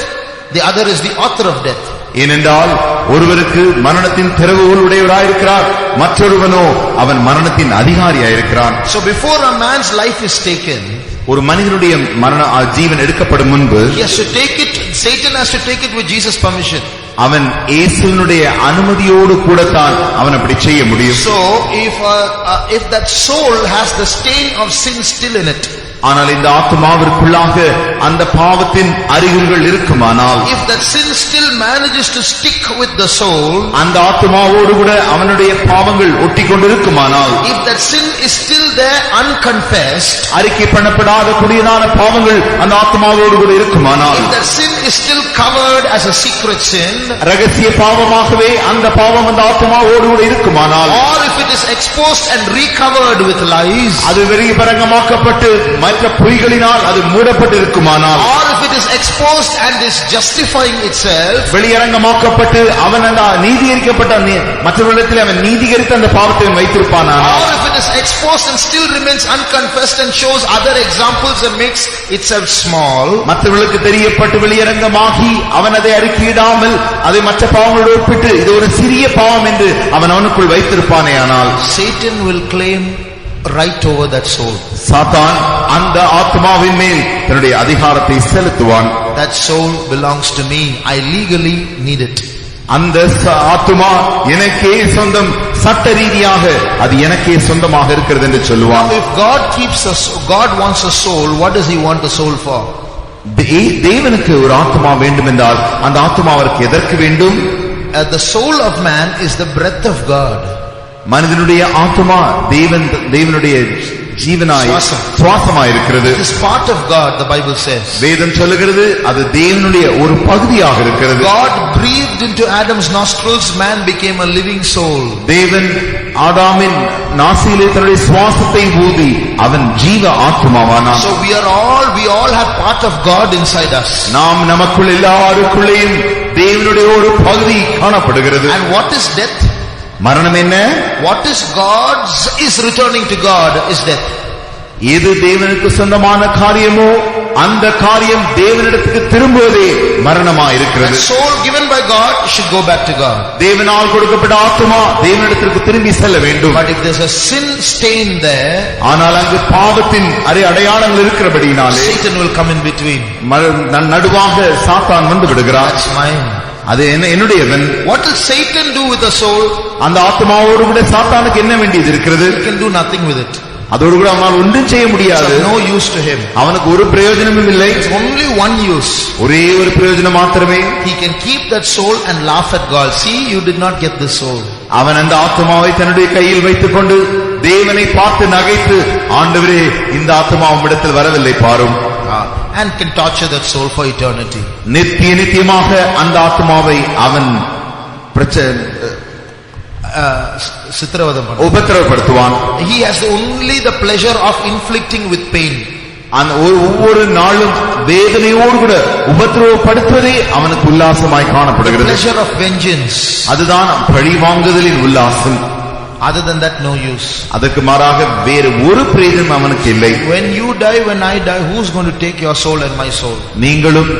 Speaker 2: the other is the author of death.
Speaker 3: ஏனென்றால் ஒருவருக்கு மரணத்தின் திறவுகோல் உடையவராயிருக்கிறார், மற்றொருவனோ அவன் மரணத்தின் அதிகாரியாயிருக்கிறான்.
Speaker 2: So before a man's life is taken,
Speaker 3: ஒரு மனிதனுடைய மரண ஜீவன் எடுக்கப்படும் முன்பு
Speaker 2: he has to take it, Satan has to take it with Jesus' permission.
Speaker 3: அவன் இயேசுவினுடைய அனுமதியோடு கூடத்தான் அவன் அப்படி செய்ய முடியும்.
Speaker 2: So if that soul has the stain of sin still in it,
Speaker 3: ஆனால் இந்த ஆத்துமாவிற்குள்ளாக அந்த பாவத்தின் அறிகுறிகள் இருக்குமானால்,
Speaker 2: if that sin still manages to stick with the soul,
Speaker 3: அந்த ஆத்துமாவோடு கூட அவனுடைய பாவங்கள் ஒட்டி கொண்டிருக்குமானால்,
Speaker 2: if that sin is still there unconfessed,
Speaker 3: அறிக்கை பண்ணப்படாத குடியதான பாவங்கள் அந்த ஆத்துமாவோடு கூட இருக்குமானால்,
Speaker 2: if that sin is still covered as a secret sin,
Speaker 3: ரகசிய பாவமாகவே அந்த பாவம் அந்த ஆத்துமாவோடு கூட இருக்குமானால்,
Speaker 2: or if it is exposed and recovered with lies,
Speaker 3: அது வெளிப்பரங்கமாக்கப்பட்டு மற்ற பொய்களினால் அது மூடப்பட்டிருக்குமானால்,
Speaker 2: or if it is exposed and is justifying itself,
Speaker 3: வெளியரங்கமாக்கப்பட்டு அவன் அந்த நீதிகரிக்கப்பட்ட மற்றவர்களிடத்தில் அவன் நீதிகரித்து அந்த பாவத்தை வைத்திருப்பானால்,
Speaker 2: or if it is exposed and still remains unconfessed and shows other examples and makes itself small,
Speaker 3: மற்றவர்களுக்கு தெரியப்பட்டு வெளியரங்கமாகி அவன் அதை அறிக்கையிடாமல் அதை மற்ற பாவங்களோடு ஒப்பிட்டு இது ஒரு சிறிய பாவம் என்று அவன் அவனுக்குள் வைத்திருப்பானே, ஆனால்
Speaker 2: Satan will claim right over that soul.
Speaker 3: சாத்தான் அந்த ஆத்மாவின் மேல் தன்னுடைய அதிகாரத்தை செலுத்துவான்.
Speaker 2: That soul belongs to me, I legally need it.
Speaker 3: அந்த ஆத்மா எனக்கே சொந்தம், சட்ட ரீதியாக அது எனக்கே சொந்தமாக இருக்கிறது என்று சொல்லுவான்.
Speaker 2: If God wants a soul, what does he want the soul for?
Speaker 3: தேவனுக்கு ஒரு ஆத்மா வேண்டும் என்றால் அந்த ஆத்மா அவருக்கு எதற்கு வேண்டும்?
Speaker 2: The soul of man is the breath of God.
Speaker 3: மனிதனுடைய ஆத்மா தேவனுடைய ஜீவனாய் சுவாசமாய் இருக்கிறது.
Speaker 2: It is part of God, the Bible says.
Speaker 3: வேதம் சொல்லுகிறது அது தேவனுடைய ஒரு பகுதியாக இருக்கிறது.
Speaker 2: God breathed into Adam's nostrils, man became a living soul.
Speaker 3: தேவன் ஆதாமின் நாசியிலே தன்னுடைய சுவாசத்தை ஊதி அவன் ஜீவ ஆத்மாவானான்.
Speaker 2: So we all have part of God inside us.
Speaker 3: நாம் நமக்குள் எல்லாருக்குள்ளேயும் தேவனுடைய ஒரு பகுதி காணப்படுகிறது.
Speaker 2: And what is death?
Speaker 3: மரணம் என்ன?
Speaker 2: What is God's is returning to God is death.
Speaker 3: எது தேவனுக்கு சொந்தமான காரியமோ அந்த காரியம் தேவனிடத்துக்கு திரும்புவதே மரணமாய் இருக்கிறது.
Speaker 2: The soul given by God should go back to God.
Speaker 3: தேவனால் கொடுக்கப்பட்ட ஆத்மா தேவனிடத்திற்கு திரும்பி செல்ல வேண்டும்.
Speaker 2: But if there's a sin stain there,
Speaker 3: ஆனால் அங்கு பாவத்தின் அடையாளங்கள் இருக்கிறபடியினாலே
Speaker 2: Satan will come in between.
Speaker 3: நடுவாக சாத்தான் வந்து விடுகிறான்.
Speaker 2: That's mine.
Speaker 3: அது என்னுடையவன்.
Speaker 2: What will Satan do with the soul?
Speaker 3: அந்த ஆத்மாவோடு கூட சாத்தானுக்கு என்ன வேண்டியது இருக்கிறது?
Speaker 2: He can do nothing with it.
Speaker 3: அதோடு கூட அவனால் ஒன்றும் செய்ய முடியாது.
Speaker 2: No use to him.
Speaker 3: அவனுக்கு ஒரு பிரயோஜனமும் இல்லை.
Speaker 2: Only one use.
Speaker 3: ஒரே ஒரு பிரயோஜனம் மாத்திரமே.
Speaker 2: He can keep that soul and laugh at God. See, you did not get this soul.
Speaker 3: அவன் அந்த ஆத்மாவை தன்னுடைய கையில் வைத்துக் கொண்டு தேவனை பார்த்து நகைத்து, ஆண்டவரே இந்த ஆத்மா உம்மிடத்தில் வரவில்லை பாரும்,
Speaker 2: and can torture that soul for eternity.
Speaker 3: நித்தியமாக அந்த ஆத்மாவை அவன் உபத்திரவப்படுத்துவான்.
Speaker 2: He has only the pleasure of inflicting with pain.
Speaker 3: அந்த ஒவ்வொரு நாளும் வேதனையோடு கூட உபத்திரவப்படுத்துவதே அவனுக்கு உல்லாசமாய் காணப்படுகிறது.
Speaker 2: Pleasure of vengeance.
Speaker 3: அதுதான் பழி வாங்குதலின் உல்லாசம்.
Speaker 2: Other than that, no use.
Speaker 3: அதற்கு மாறாக வேறு ஒரு பிரயோஜனம் அவனுக்கு இல்லை.
Speaker 2: When you die, when I die, who's going to take your soul and my soul?
Speaker 3: நீங்களும்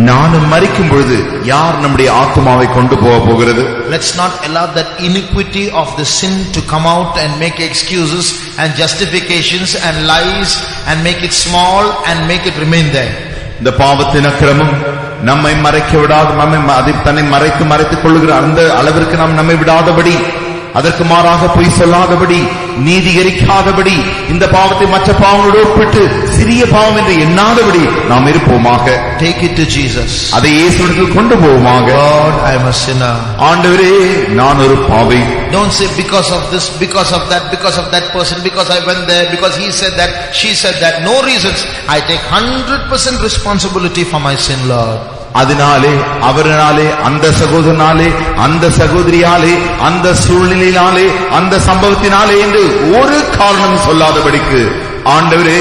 Speaker 3: நானும் மரிக்கும் பொழுது யார் நம்முடைய ஆத்மாவை கொண்டு போக போகிறது?
Speaker 2: Let's not allow that iniquity of the sin to come out and make excuses and justifications and lies and make it small and make it remain there.
Speaker 3: இந்த பாவத்தின் அக்கிரமம் நம்மை மறைக்க விடாது, அதை தன்னை மறைத்துக் கொள்ளுகிற அந்த அளவிற்கு நாம் நம்மை விடாதபடி, அதற்கு மாறாக பொய் சொல்லாதபடி, நீதிகரிக்காதபடி, இந்த பாவத்தை மற்ற பாவங்களோடு ஒப்பிட்டு சிறிய பாவம் என்று எண்ணாதபடி நாம் இருப்போமாக.
Speaker 2: Take it to Jesus.
Speaker 3: அதை இயேசுவிடத்தில் கொண்டு போவோமாக.
Speaker 2: God, I am a sinner.
Speaker 3: ஆண்டவரே, நான் ஒரு பாவி.
Speaker 2: Don't say because of this, because of that, because of that person, because I went there, because he said that, she said that. No reasons. I take 100% responsibility for my sin, Lord.
Speaker 3: அதனாலே, அவராலே, அந்த சகோதரனாலே, அந்த சகோதரியாலே, அந்த சூழ்நிலையினாலே, அந்த சம்பவத்தினாலே என்று ஒரு காரணம் சொல்லாதபடிக்கு ஆண்டவரே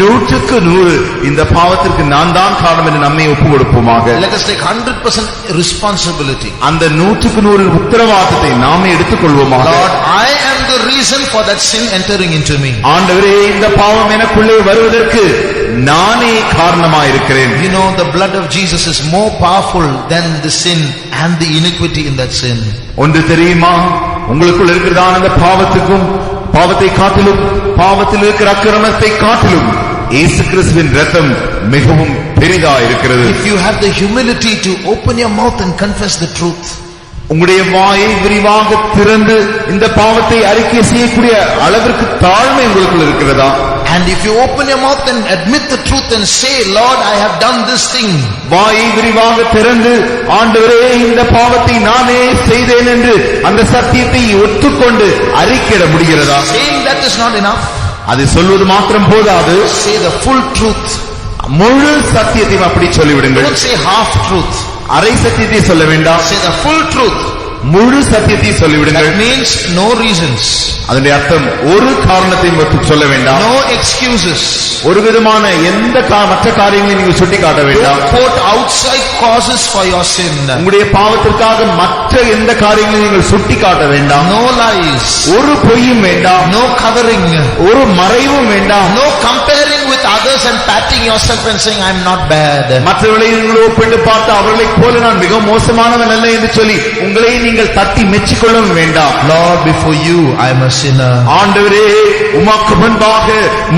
Speaker 3: 100% இந்த பாவத்திற்கு நான் தான் காரணம் என்று நம்மை ஒப்பு கொடுப்போமாக.
Speaker 2: Let us take 100% responsibility.
Speaker 3: அந்த 100% உத்தரவாதத்தை நாமே எடுத்துக்கொள்வோமாக.
Speaker 2: Lord, I am the reason for that sin entering into me.
Speaker 3: ஆண்டவரே, இந்த பாவம் எனக்குள்ளே வருவதற்கு நானே காரணமாயிருக்கிறேன்.
Speaker 2: You know, the blood of Jesus is more powerful than the sin and the iniquity in that sin.
Speaker 3: ஒன்று தெரியுமா? உங்களுக்குள் இருக்கிறதான அந்த பாவத்தை காட்டிலும், பாவத்தில் இருக்கிற அக்கிரமத்தை காட்டிலும் இயேசு கிறிஸ்துவின் இரத்தம் மிகவும் பெரிதா இருக்கிறது.
Speaker 2: If you have the humility to open your mouth and confess the truth,
Speaker 3: உங்களுடைய வாயை விரிவாக திறந்து இந்த பாவத்தை அறிக்கை செய்யக்கூடிய அளவிற்கு தாழ்மை உங்களுக்குள் இருக்கிறதா?
Speaker 2: And if you open your mouth and admit the truth and say, Lord, I have done this thing.
Speaker 3: வாயை விரிவாக திறந்து ஆண்டவரே, இந்த பாவத்தை நானே செய்தேன் என்று அந்த சத்தியத்தை ஒத்துக்கொண்டு அறிக்கையிட முடிகிறதா?
Speaker 2: Saying that is not enough.
Speaker 3: அது சொல்வது மாத்திரம் போதாது.
Speaker 2: Say the full truth.
Speaker 3: முழு சத்தியத்தையும் அப்படி சொல்லிவிடுங்கள்.
Speaker 2: Don't say half truth.
Speaker 3: அரை சத்தியத்தை சொல்ல வேண்டாம்.
Speaker 2: Say the full truth.
Speaker 3: முழு சத்தியத்தை சொல்லிவிடுங்கள்.
Speaker 2: That means no reasons.
Speaker 3: அதனுடைய அர்த்தம் ஒரு காரணத்தையும் சொல்ல வேண்டாம்.
Speaker 2: No excuses.
Speaker 3: ஒரு விதமான எந்த மற்ற காரியங்களையும் நீங்கள் சுட்டிக்காட்ட வேண்டாம்.
Speaker 2: Don't quote outside causes for your sin.
Speaker 3: உங்களுடைய பாவத்திற்காக மற்ற எந்த காரியங்களையும் நீங்கள் சுட்டிக்காட்ட வேண்டாம்.
Speaker 2: No lies.
Speaker 3: ஒரு பொய்யும் வேண்டாம்.
Speaker 2: No covering.
Speaker 3: ஒரு மறைவும் வேண்டாம்.
Speaker 2: No comparing with others and patting yourself and saying I am not bad.
Speaker 3: மற்றவர்களை நீங்கள் ஒப்பிட்டு பார்த்து அவர்களைப் போல நான் மிக மோசமானவன் அல்ல என்று சொல்லி உங்களை நீங்கள் தட்டி மெச்சிக்கொள்ளவும் வேண்டாம்.
Speaker 2: Lord, before you I am a sinner.
Speaker 3: ஆண்டவரே, உமக்கு முன்பாக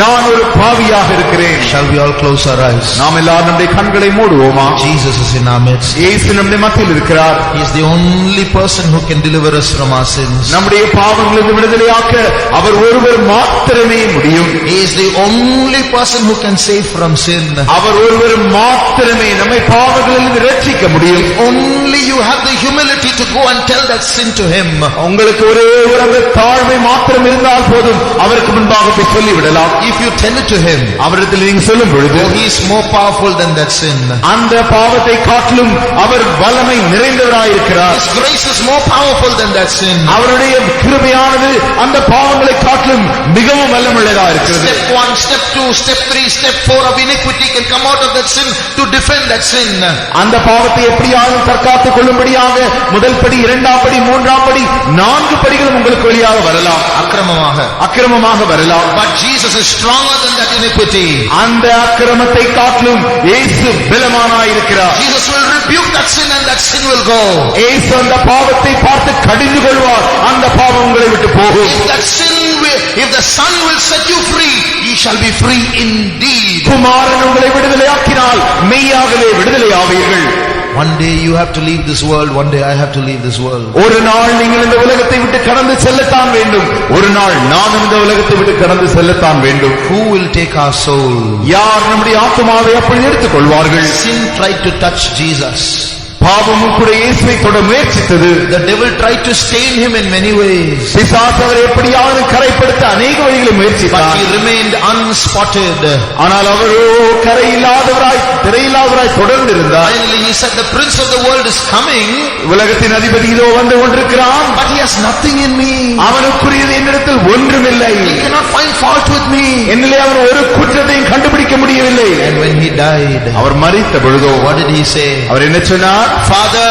Speaker 3: நான் ஒரு பாவியாக இருக்கிறேன்.
Speaker 2: Shall we all close our eyes?
Speaker 3: நாம் எல்லாரும் நம்முடைய கண்களை மூடுவோமா?
Speaker 2: Jesus is in our midst.
Speaker 3: இயேசு நம்முடைய மத்தியில் இருக்கிறார்.
Speaker 2: He is the only person who can deliver us from our sins.
Speaker 3: நம்முடைய பாவங்களிலிருந்து விடுதலையாக்க அவர் ஒருவர் மாத்திரமே முடியும்.
Speaker 2: He is the only person who can save from sin.
Speaker 3: அவர் ஒருவர் மாத்திரமே நம்மை பாவங்களிலிருந்து ரட்சிக்க முடியும்.
Speaker 2: Only you have the humility to go and tell that sin to him.
Speaker 3: உங்களுக்கு ஒரே ஒரு தாழ்மை மாத்திரம் இருந்தால் போதும், அவருக்கு முன்பாக போய் சொல்லிவிடலாம்.
Speaker 2: If you tell it to him,
Speaker 3: அவரிடத்தில் நீங்க சொல்லும் பொழுது,
Speaker 2: he is more powerful than that sin.
Speaker 3: அந்த பாவத்தை காட்டிலும் அவர் வல்லமை நிறைந்தவராயிருக்கிறார்.
Speaker 2: His grace is more powerful than that sin.
Speaker 3: அவருடைய கிருபையானது அந்த பாவங்களை காட்டிலும் மிகவும் வல்லமையுள்ளதா இருக்கிறது.
Speaker 2: Step 1, step 2, step 3, step 4 of iniquity can come out of that sin to defend that sin.
Speaker 3: அந்த பாவத்தை எப்படியாவது தற்காத்துக் கொள்ளும்படியாக முதல் படி, இரண்டாம் படி, மூன்றாம் படி, 4 படிகளும் உங்களுக்கு வெளியாக வரலாம். அக்கிரமமாக வரலாம்.
Speaker 2: But Jesus is stronger than that iniquity.
Speaker 3: அந்த அக்கிரமத்தை காட்டிலும் இயேசு பலமானாயிருக்கிறார்.
Speaker 2: Jesus will rebuke that sin and that sin will go.
Speaker 3: இயேசு அந்த பாவத்தை பார்த்து கடிந்து கொள்வார். அந்த பாவம் உங்களை விட்டு போகும்.
Speaker 2: If the Son will set you free, ye shall be free indeed.
Speaker 3: குமாரன் உங்களை விடுதலையாக்கினால் மெய்யாகவே விடுதலையாவீர்கள்.
Speaker 2: One day you have to leave this world, one day I have to leave this world.
Speaker 3: ஒரு நாள் நீங்கள் இந்த உலகத்தை விட்டு கடந்து செல்லத்தான் வேண்டும். ஒரு நாள் நான் இந்த உலகத்தை விட்டு கடந்து செல்லத்தான் வேண்டும்.
Speaker 2: Who will take our soul?
Speaker 3: யார் நம்முடைய ஆத்துமாவை அப்படி எடுத்துக் கொள்வார்கள்?
Speaker 2: Sin tried to touch Jesus.
Speaker 3: பாவமும் கூட இயேசுவை தொட முயற்சித்தது.
Speaker 2: The devil tried to stain him in many ways.
Speaker 3: பிசாசு அவரை எப்படியாவது கரைப்படுத்த அநேக வழிகளை முயற்சித்தான்.
Speaker 2: But he remained unspotted.
Speaker 3: ஆனால் அவரோ கரையில்லாதவராய் திரையில்லாதவராய் தொடர்ந்து இருந்தார்.
Speaker 2: Finally he said, the prince of the world is coming.
Speaker 3: உலகத்தின் அதிபதி இதோ வந்து கொண்டிருக்கிறான்.
Speaker 2: But he has nothing in me.
Speaker 3: அவனுக்குரியது என்னிடத்தில் ஒன்றுமில்லை.
Speaker 2: He cannot find fault with me.
Speaker 3: என்னிலே அவன் ஒரு குற்றத்தையும் கண்டுபிடிக்க முடியவில்லை.
Speaker 2: And when he died,
Speaker 3: அவர் மரித்த பொழுதோ
Speaker 2: what did he say?
Speaker 3: அவர் என்ன சொன்னார்?
Speaker 2: Father,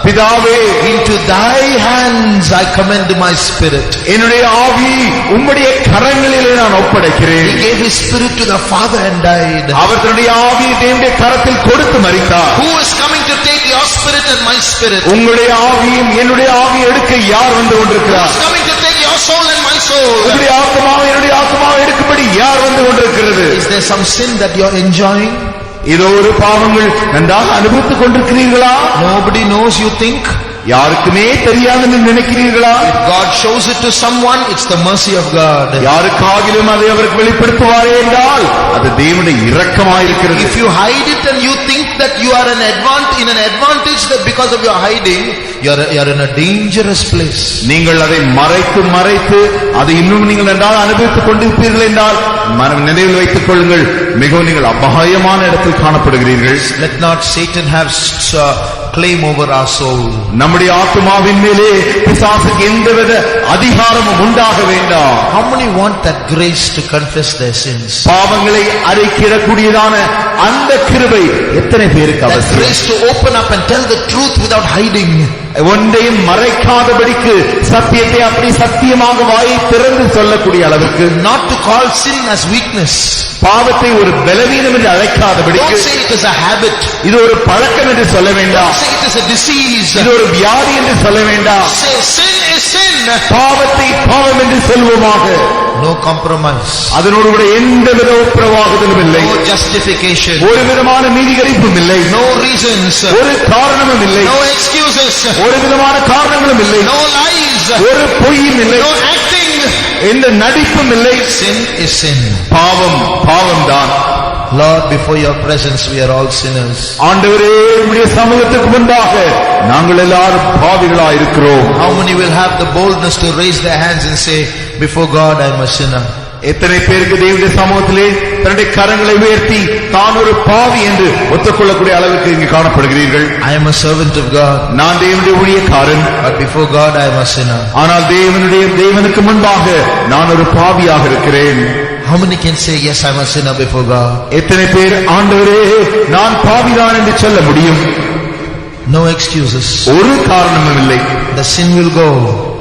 Speaker 3: பிதாவே,
Speaker 2: into thy hands I commend my spirit.
Speaker 3: என்னுடைய ஆவி உம்முடைய கரங்களிலே நான் ஒப்படைக்கிறேன்.
Speaker 2: He gave his spirit to the Father and died.
Speaker 3: அவர் தன்னுடைய ஆவியை தேவனுடைய கரத்தில் கொடுத்து மரித்தார்.
Speaker 2: Who is coming to take your spirit and my spirit?
Speaker 3: உங்களுடைய ஆவியும் என்னுடைய ஆவியை எடுக்க யார் வந்து கொண்டிருக்கிறார்?
Speaker 2: Who is coming to take your soul and my soul?
Speaker 3: உங்களுடைய ஆத்மாவை என்னுடைய ஆத்மாவை எடுக்கும்படி யார் வந்து கொண்டிருக்கிறது?
Speaker 2: Is there some sin that you are enjoying?
Speaker 3: இதோ ஒரு பாவங்கள் நன்றாக அனுபவித்துக் கொண்டிருக்கிறீர்களா?
Speaker 2: Nobody knows, you think?
Speaker 3: யாருக்குமே தெரியாதுன்னு நினைக்கிறீர்களா?
Speaker 2: If God shows it to someone, it's the mercy of God.
Speaker 3: யாருக்காகிலும் அதை அவருக்கு வெளிப்படுத்துவாரே என்றால் அது தேவனுடைய இரக்கமாயிருக்கிறது.
Speaker 2: If you hide it and you think that you are in an advantage that because of your hiding, you are in a dangerous place.
Speaker 3: நீங்கள் அதை மறைத்து அதை இன்னும் நீங்கள் நன்றாக அனுபவித்துக் கொண்டிருப்பீர்கள் என்றால் நினைவில் வைத்துக் கொள்ளுங்கள், மிகவும் நீங்கள் அபாயமான இடத்தில் காணப்படுகிறீர்கள்.
Speaker 2: Let not Satan have claim over our soul.
Speaker 3: நம்முடைய ஆத்துமாவின் மேலே பிசாசுக்கு எந்தவித அதிகாரமும் உண்டாக வேண்டாம்.
Speaker 2: How many want that grace to confess their sins?
Speaker 3: பாவங்களை அறிக்கையிடக்கூடியதான அந்த கிருபை எத்தனை பேருக்கு
Speaker 2: That
Speaker 3: அவசியம்?
Speaker 2: grace to open up and tell the truth without hiding.
Speaker 3: ஒன்றையும் மறைக்காதபடிக்கு சத்தியத்தை அப்படி சத்தியமாக வாயை திறந்து சொல்லக்கூடிய அளவுக்கு.
Speaker 2: Not to call sin as weakness.
Speaker 3: பாவத்தை ஒரு பலவீனம் என்று அழைக்காதபடிக்கு.
Speaker 2: Don't say it is a habit.
Speaker 3: இது ஒரு பழக்கம் என்று சொல்ல வேண்டாம்.
Speaker 2: Don't say it is a disease.
Speaker 3: இது ஒரு வியாதி என்று சொல்ல வேண்டாம்.
Speaker 2: Say sin is sin.
Speaker 3: பாவத்தை பாவம் என்று சொல்வோமாக.
Speaker 2: No compromise.
Speaker 3: அதனோடு கூட எந்தவித ஒப்புரவாகுதலும் இல்லை.
Speaker 2: No justification.
Speaker 3: ஒரு விதமான நீதிகரிப்பும் இல்லை.
Speaker 2: No reasons.
Speaker 3: ஒரு காரணமும் இல்லை.
Speaker 2: No excuses.
Speaker 3: ஒரு விதமான காரணங்களும் இல்லை.
Speaker 2: No lies.
Speaker 3: ஒரு பொய்யும் இல்லை.
Speaker 2: No acting.
Speaker 3: எந்த நடிப்பும் இல்லை.
Speaker 2: Sin is sin.
Speaker 3: பாவம் தான்.
Speaker 2: Lord, before your presence we are all sinners.
Speaker 3: ஆண்டவரே, உம்முடைய சமூகத்துக்கு முன்பாக நாங்கள் எல்லாரும் பாவிகளாய் இருக்கிறோம்.
Speaker 2: How many will have the boldness to raise their hands and say, before God I am a sinner?
Speaker 3: எத்தனை பேருக்கு தேவனுடைய சமூகத்திலே தன்னுடைய கரங்களை உயர்த்தி தான் ஒரு பாவி என்று ஒத்துக்கொள்ளக்கூடிய அளவுக்கு இங்கு காணப்படுகிறீர்கள்?
Speaker 2: I am a servant of God.
Speaker 3: நான் தேவனுடைய ஊழியக்காரன்.
Speaker 2: But before God I am a sinner.
Speaker 3: ஆனால் தேவனுக்கு முன்பாக நான் ஒரு பாவியாக இருக்கிறேன்.
Speaker 2: How many can say, yes, I am a sinner before God?
Speaker 3: எத்தனை பேர் ஆண்டவரே நான் பாவிதான் என்று சொல்ல முடியும்?
Speaker 2: No excuses.
Speaker 3: ஒரு காரணமும் இல்லை.
Speaker 2: The sin will go.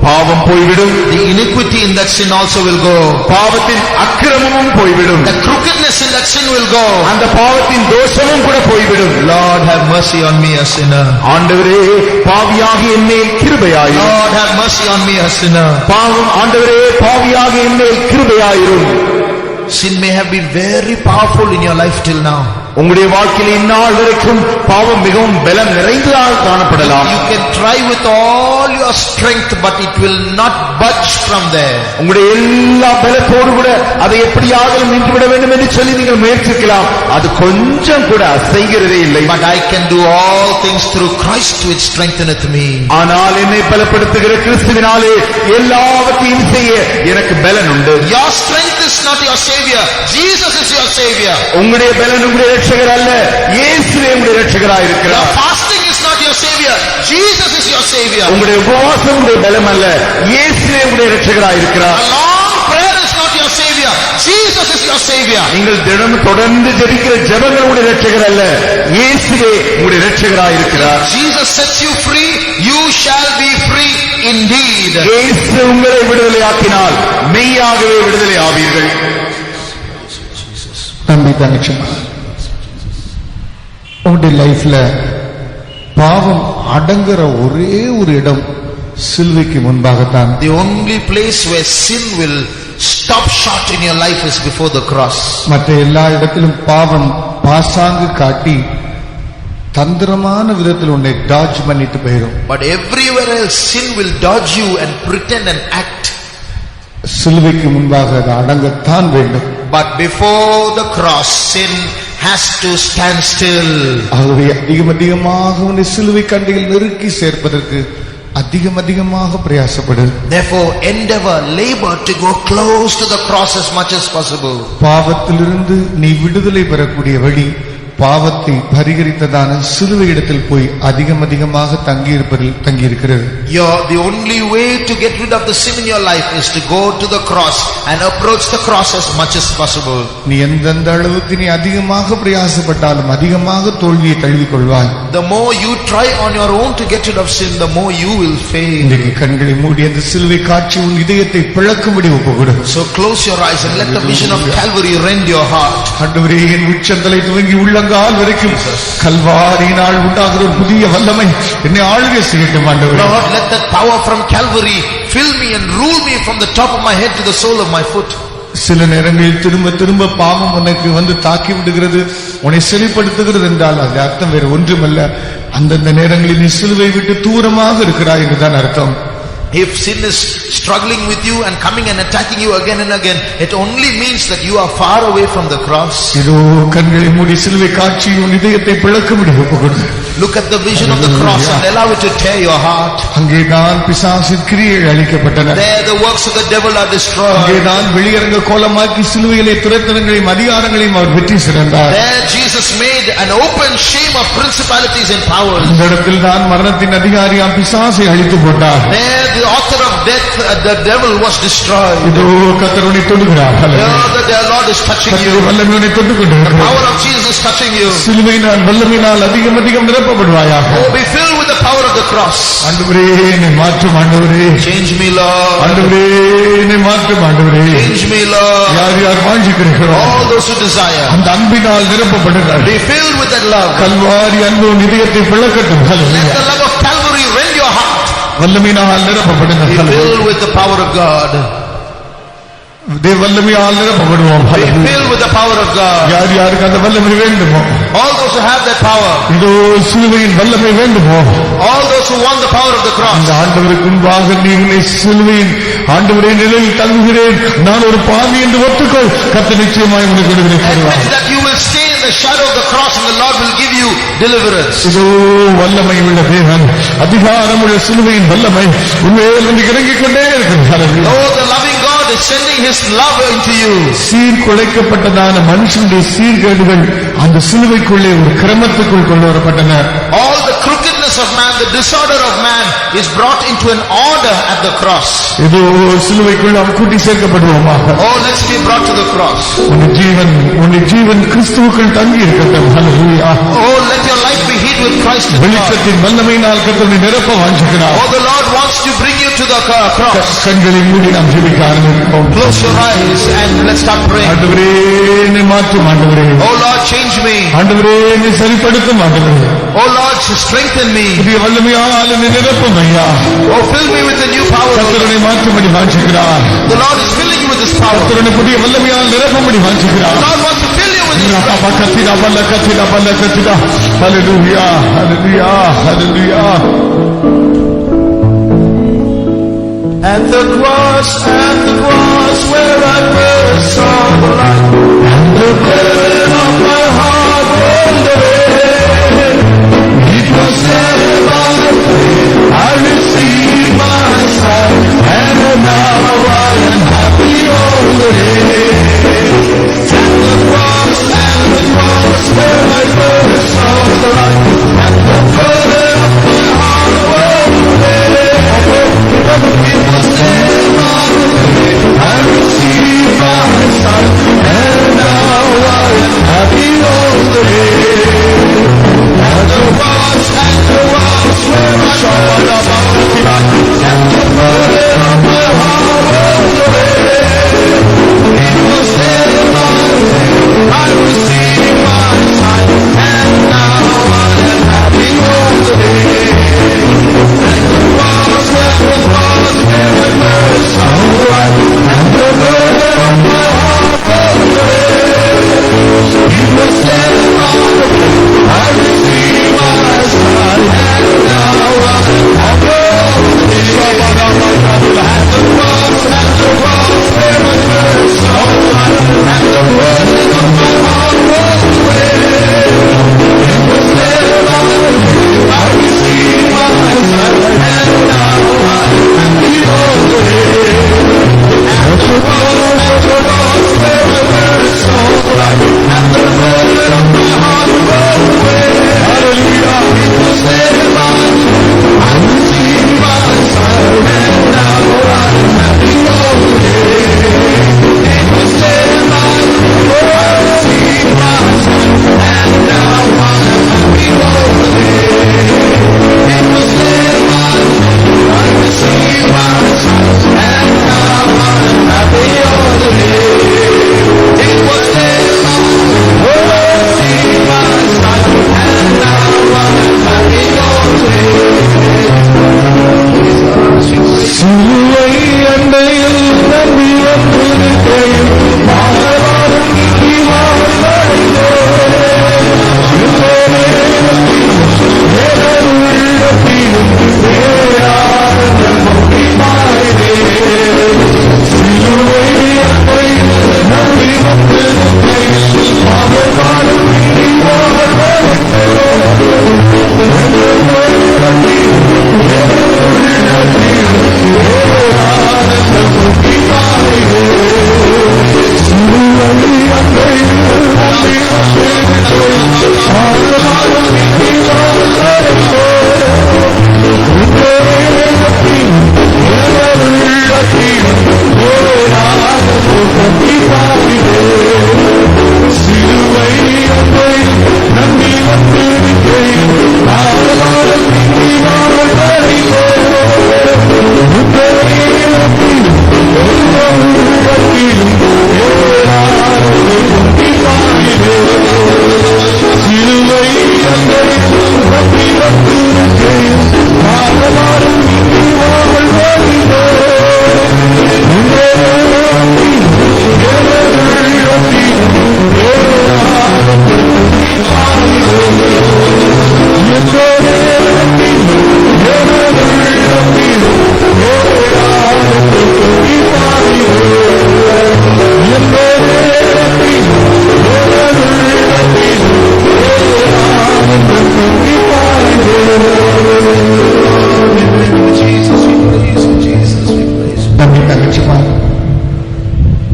Speaker 3: பாவம் போய்விடும்.
Speaker 2: The iniquity in that sin also will go.
Speaker 3: பாவத்தின் அக்கிரமமும் போய்விடும்.
Speaker 2: The crookedness in that sin will go.
Speaker 3: அந்த பாவத்தின் தோஷமும் கூட போய்விடும்.
Speaker 2: Lord, have mercy on me, a sinner.
Speaker 3: ஆண்டவரே, பாவியாகி என்னேல் கிருபையாயிரும்.
Speaker 2: Lord, have mercy on me, a sinner.
Speaker 3: ஆண்டவரே, பாவியாகி என்னேல் கிருபையாயிரும்.
Speaker 2: Sin may have been very powerful in your life till now.
Speaker 3: உங்களுடைய வாழ்க்கையில் இந்நாள் வரைக்கும் பாவம் மிகவும் பலம் நிறைந்ததாக காணப்படலாம்.
Speaker 2: You can try with all your strength, but it will not budge from there.
Speaker 3: உங்களுடைய எல்லா பலத்தோடு கூட அதை எப்படியாவது நின்றுவிட வேண்டும் என்று சொல்லி நீங்கள் முயற்சிக்கலாம். அது கொஞ்சம் கூட அசைகிறதே இல்லை.
Speaker 2: But I can do all things through Christ which strengtheneth me.
Speaker 3: ஆனால் என்னை பலப்படுத்துகிற கிறிஸ்துவினாலே எல்லாவற்றையும் செய்ய எனக்கு பலன் உண்டு.
Speaker 2: Your strength is not your savior. Jesus is your savior.
Speaker 3: உங்களுடைய பலன் உங்களுடைய ரட்சகர் அல்ல, இயேசுவே உங்களுடைய ரட்சகராய் இருக்கிறார்.
Speaker 2: Your fasting is not your savior. Jesus is your savior.
Speaker 3: உங்களுடைய உபவாசம் உங்களுடைய பலம் அல்ல, இயேசுவே உங்களுடைய ரட்சகராய் இருக்கிறார்.
Speaker 2: A long prayer is not your savior. Jesus is your savior.
Speaker 3: நீங்கள் தினமும் தொடர்ந்து ஜெபிக்கிற ஜெபங்கள் உங்களுடைய ரட்சகர் அல்ல, இயேசுவே உங்களுடைய ரட்சகராய் இருக்கிறார்.
Speaker 2: Jesus sets you free, you shall be free indeed.
Speaker 3: இயேசு உங்களை விடுதலையாக்கினால் மெய்யாகவே விடுதலை ஆவீர்கள்.
Speaker 4: தம்பி தங்கச்சி, உங்களுடைய லைஃப்ல பாவம் அடங்குற ஒரே ஒரு இடம் சிலுவைக்கு முன்பாகத்தான்.
Speaker 2: The only place where sin will stop short in your life is before the cross.
Speaker 4: மற்ற எல்லா இடத்திலும் பாவம் பாசாங்கு காட்டி தந்திரமான விதத்தில் உன்னை டாஜ் பண்ணிட்டு போயிடும்.
Speaker 2: But everywhere else sin will dodge you and pretend and act.
Speaker 4: சிலுவைக்கு முன்பாக அது அடங்கத்தான் வேண்டும்.
Speaker 2: But before the cross sin has to stand still.
Speaker 4: ஆகவே அதிகமாக உன்னை சிலுவை கண்டையில் நெருக்கி சேர்ப்பதற்கு அதிகமாக பிரயாசப்படு.
Speaker 2: Therefore endeavor, labor to go close to the cross as much as possible.
Speaker 4: பாவத்திலிருந்து நீ விடுதலை பெறக்கூடிய வழி பாவத்தை பரிகரித்ததான சிலுவை இடத்தில் போய் அதிகமாக தங்கியிருக்கிறது.
Speaker 2: The only way to get rid of the sin in your life is to go to the cross and approach the cross as much as possible.
Speaker 4: நீ எந்தெந்த அளவுக்கு நீ அதிகமாக பிரயாசப்பட்டாலும் அதிகமாக தோல்வியை தழுவிக்கொள்வாய்.
Speaker 2: The more you try on your own to get rid of sin, the more you will fail.
Speaker 4: இன்றைக்கு கண்களை மூடி அந்த சிலுவை காட்சி உன் இதயத்தை பிளக்கும்படி ஒப்புக்கொடு.
Speaker 2: So close your eyes and let the vision of Calvary rend your heart.
Speaker 4: ஆண்டவரே, என் உச்சந்தலை துவங்கி உள்ளங்கால் வரைக்கும் கல்வாரியினால் உண்டாகிற ஒரு புதிய வல்லமை என்னை ஆளுகை செய்யட்டும் ஆண்டவரே.
Speaker 2: Lord, let that power from Calvary fill me and rule me from the top of my head to the sole of my foot.
Speaker 4: சில நேரங்களில் திரும்ப பாவம் உனக்கு வந்து தாக்கி விடுகிறது, உன்னை செழிப்படுத்துகிறது என்றால் அது அர்த்தம் வேறு ஒன்றுமல்ல, அந்தந்த நேரங்களில் நீ சிலுவை விட்டு தூரமாக இருக்கிறாய் என்றுதான் அர்த்தம்.
Speaker 2: If sin is struggling with you and coming and attacking you again and again, it only means that you are far away from the cross.
Speaker 4: இதோ கண்களை மூடி சிலுவை காட்சி உன் இதயத்தை பிளக்கும்படி ஒப்புக்கொடு.
Speaker 2: Look at the vision of the cross and allow it to tear your heart.
Speaker 4: அங்கேதான் பிசாசின் கிரியைகள் அழிக்கப்பட்டன.
Speaker 2: There the works of the devil are destroyed.
Speaker 4: அங்கேதான் வெளியரங்க கோலமாக்கி சிலுவையிலே துரைத்தனங்களையும் அதிகாரங்களையும் அவர் வெற்றி சிறந்தார்.
Speaker 2: There Jesus made an open shame of principalities and powers.
Speaker 4: இந்த இடத்தில் தான் மரணத்தின் அதிகாரியாம் பிசாசை அழித்து போட்டார்.
Speaker 2: There the author of death, the devil, was destroyed.
Speaker 4: இதோ கர்த்தர் உன்னை தொடுகிறார்.
Speaker 2: The Lord is touching you.
Speaker 4: வல்லமை உன்னை தொட்டுக் கொண்டிருக்கிறது.
Speaker 2: The power of Jesus is touching you.
Speaker 4: சிலுவையினால் வல்லமையினால் அதிகம் நிரப்பப்படுவாயாக.
Speaker 2: Oh, be filled with the power of the cross.
Speaker 4: ஆண்டவரே, என்னை மாற்றும் ஆண்டவரே.
Speaker 2: Change me, Lord.
Speaker 4: ஆண்டவரே, என்னை மாற்றும் ஆண்டவரே.
Speaker 2: Change me, Lord.
Speaker 4: யார் வாஞ்சிக்கிறீர்களோ
Speaker 2: all those who desire,
Speaker 4: அந்த அன்பினால் நிரப்பப்படுங்கள்.
Speaker 2: be filled with that love.
Speaker 4: Kalvari அன்பு உன் இதயத்தை பிளக்கட்டும்.
Speaker 2: Let the love of Calvary rend your heart.
Speaker 4: வல்லமையினால் நிரப்பப்படுங்கள்.
Speaker 2: Be filled with the power of God.
Speaker 4: வல்லமையால் நிரப்பப்படுவோம்.
Speaker 2: Be filled with the power of God.
Speaker 4: யாருக்கு அந்த வல்லமை வேண்டுமோ,
Speaker 2: all those who have that power,
Speaker 4: இதோ சிலுவையின் வல்லமை வேண்டுமோ,
Speaker 2: all those who want the power of the cross,
Speaker 4: அந்த ஆண்டவருக்கு முன்பாக நீ உன்னை சிலுவையின் ஆண்டவரே நிலையில் தங்குகிறேன், நான் ஒரு பாவி என்று ஒத்துக்கொள். கர்த்தர் நிச்சயமாய் உனக்கு விடுதலை தருவார்.
Speaker 2: Admit that you will stay in the shadow of the cross and the Lord will give you deliverance.
Speaker 4: இதோ வல்லமை உள்ள தேவன், அதிகாரம் உள்ள சிலுவையின் வல்லமை உண்மையில் வந்து இறங்கிக் கொண்டே இருக்கிறது.
Speaker 2: Oh, the loving God is sending His love into you.
Speaker 4: சீர்குலைக்கப்பட்டதான மனுஷனுடைய சீர்கேடுகள் அந்த சிலுவைக்குள்ளே ஒரு கிரமத்துக்குள் கொண்டு வரப்பட்டன.
Speaker 2: All the crookedness of man, the disorder of man is brought into an order at the cross.
Speaker 4: இதோ சிலுவைக்குள் நாம் கூட்டி சேர்க்கப்படுவோமாக.
Speaker 2: Oh, let's be brought to the cross.
Speaker 4: உன்னுடைய ஜீவன் கிறிஸ்துவுக்குள் தங்கி இருக்கட்டும். ஹல்லேலூயா.
Speaker 2: Oh, let your life be hid with Christ in God.
Speaker 4: வெளிச்சத்தின் வல்லமையினால் கர்த்தரை நிரப்ப வாஞ்சிக்கிறார்.
Speaker 2: Oh, the Lord wants to bring you to the cross.
Speaker 4: கண்களை மூடி நாம் ஜெபிக்க ஆரம்பிப்போம்.
Speaker 2: Close your eyes and let's start praying.
Speaker 4: ஆண்டவரே, என்னை மாற்றும் ஆண்டவரே.
Speaker 2: Oh Lord, change me.
Speaker 4: ஆண்டவரே, என்னை சரிப்படுத்தும் ஆண்டவரே.
Speaker 2: Oh Lord, strengthen me.
Speaker 4: புதிய வல்லமையால் என்னை நிரப்பும் ஐயா.
Speaker 2: Oh, fill me with the new power.
Speaker 4: கர்த்தரை மாற்றும்படி வாஞ்சிக்கிறார்.
Speaker 2: The Lord is filling you with His power.
Speaker 4: கர்த்தரை புதிய வல்லமையால் நிரப்பும்படி வாஞ்சிக்கிறார்.
Speaker 2: The Lord wants to fill you with His power.
Speaker 4: Hallelujah, hallelujah, hallelujah.
Speaker 2: At the cross where I first saw the light, and the burden of my heart rolled away. It was there by faith I received my sight, and now I am happy all the day. At the cross where I first saw the light, and the burden of my heart rolled away. It was there by faith I received my sight, and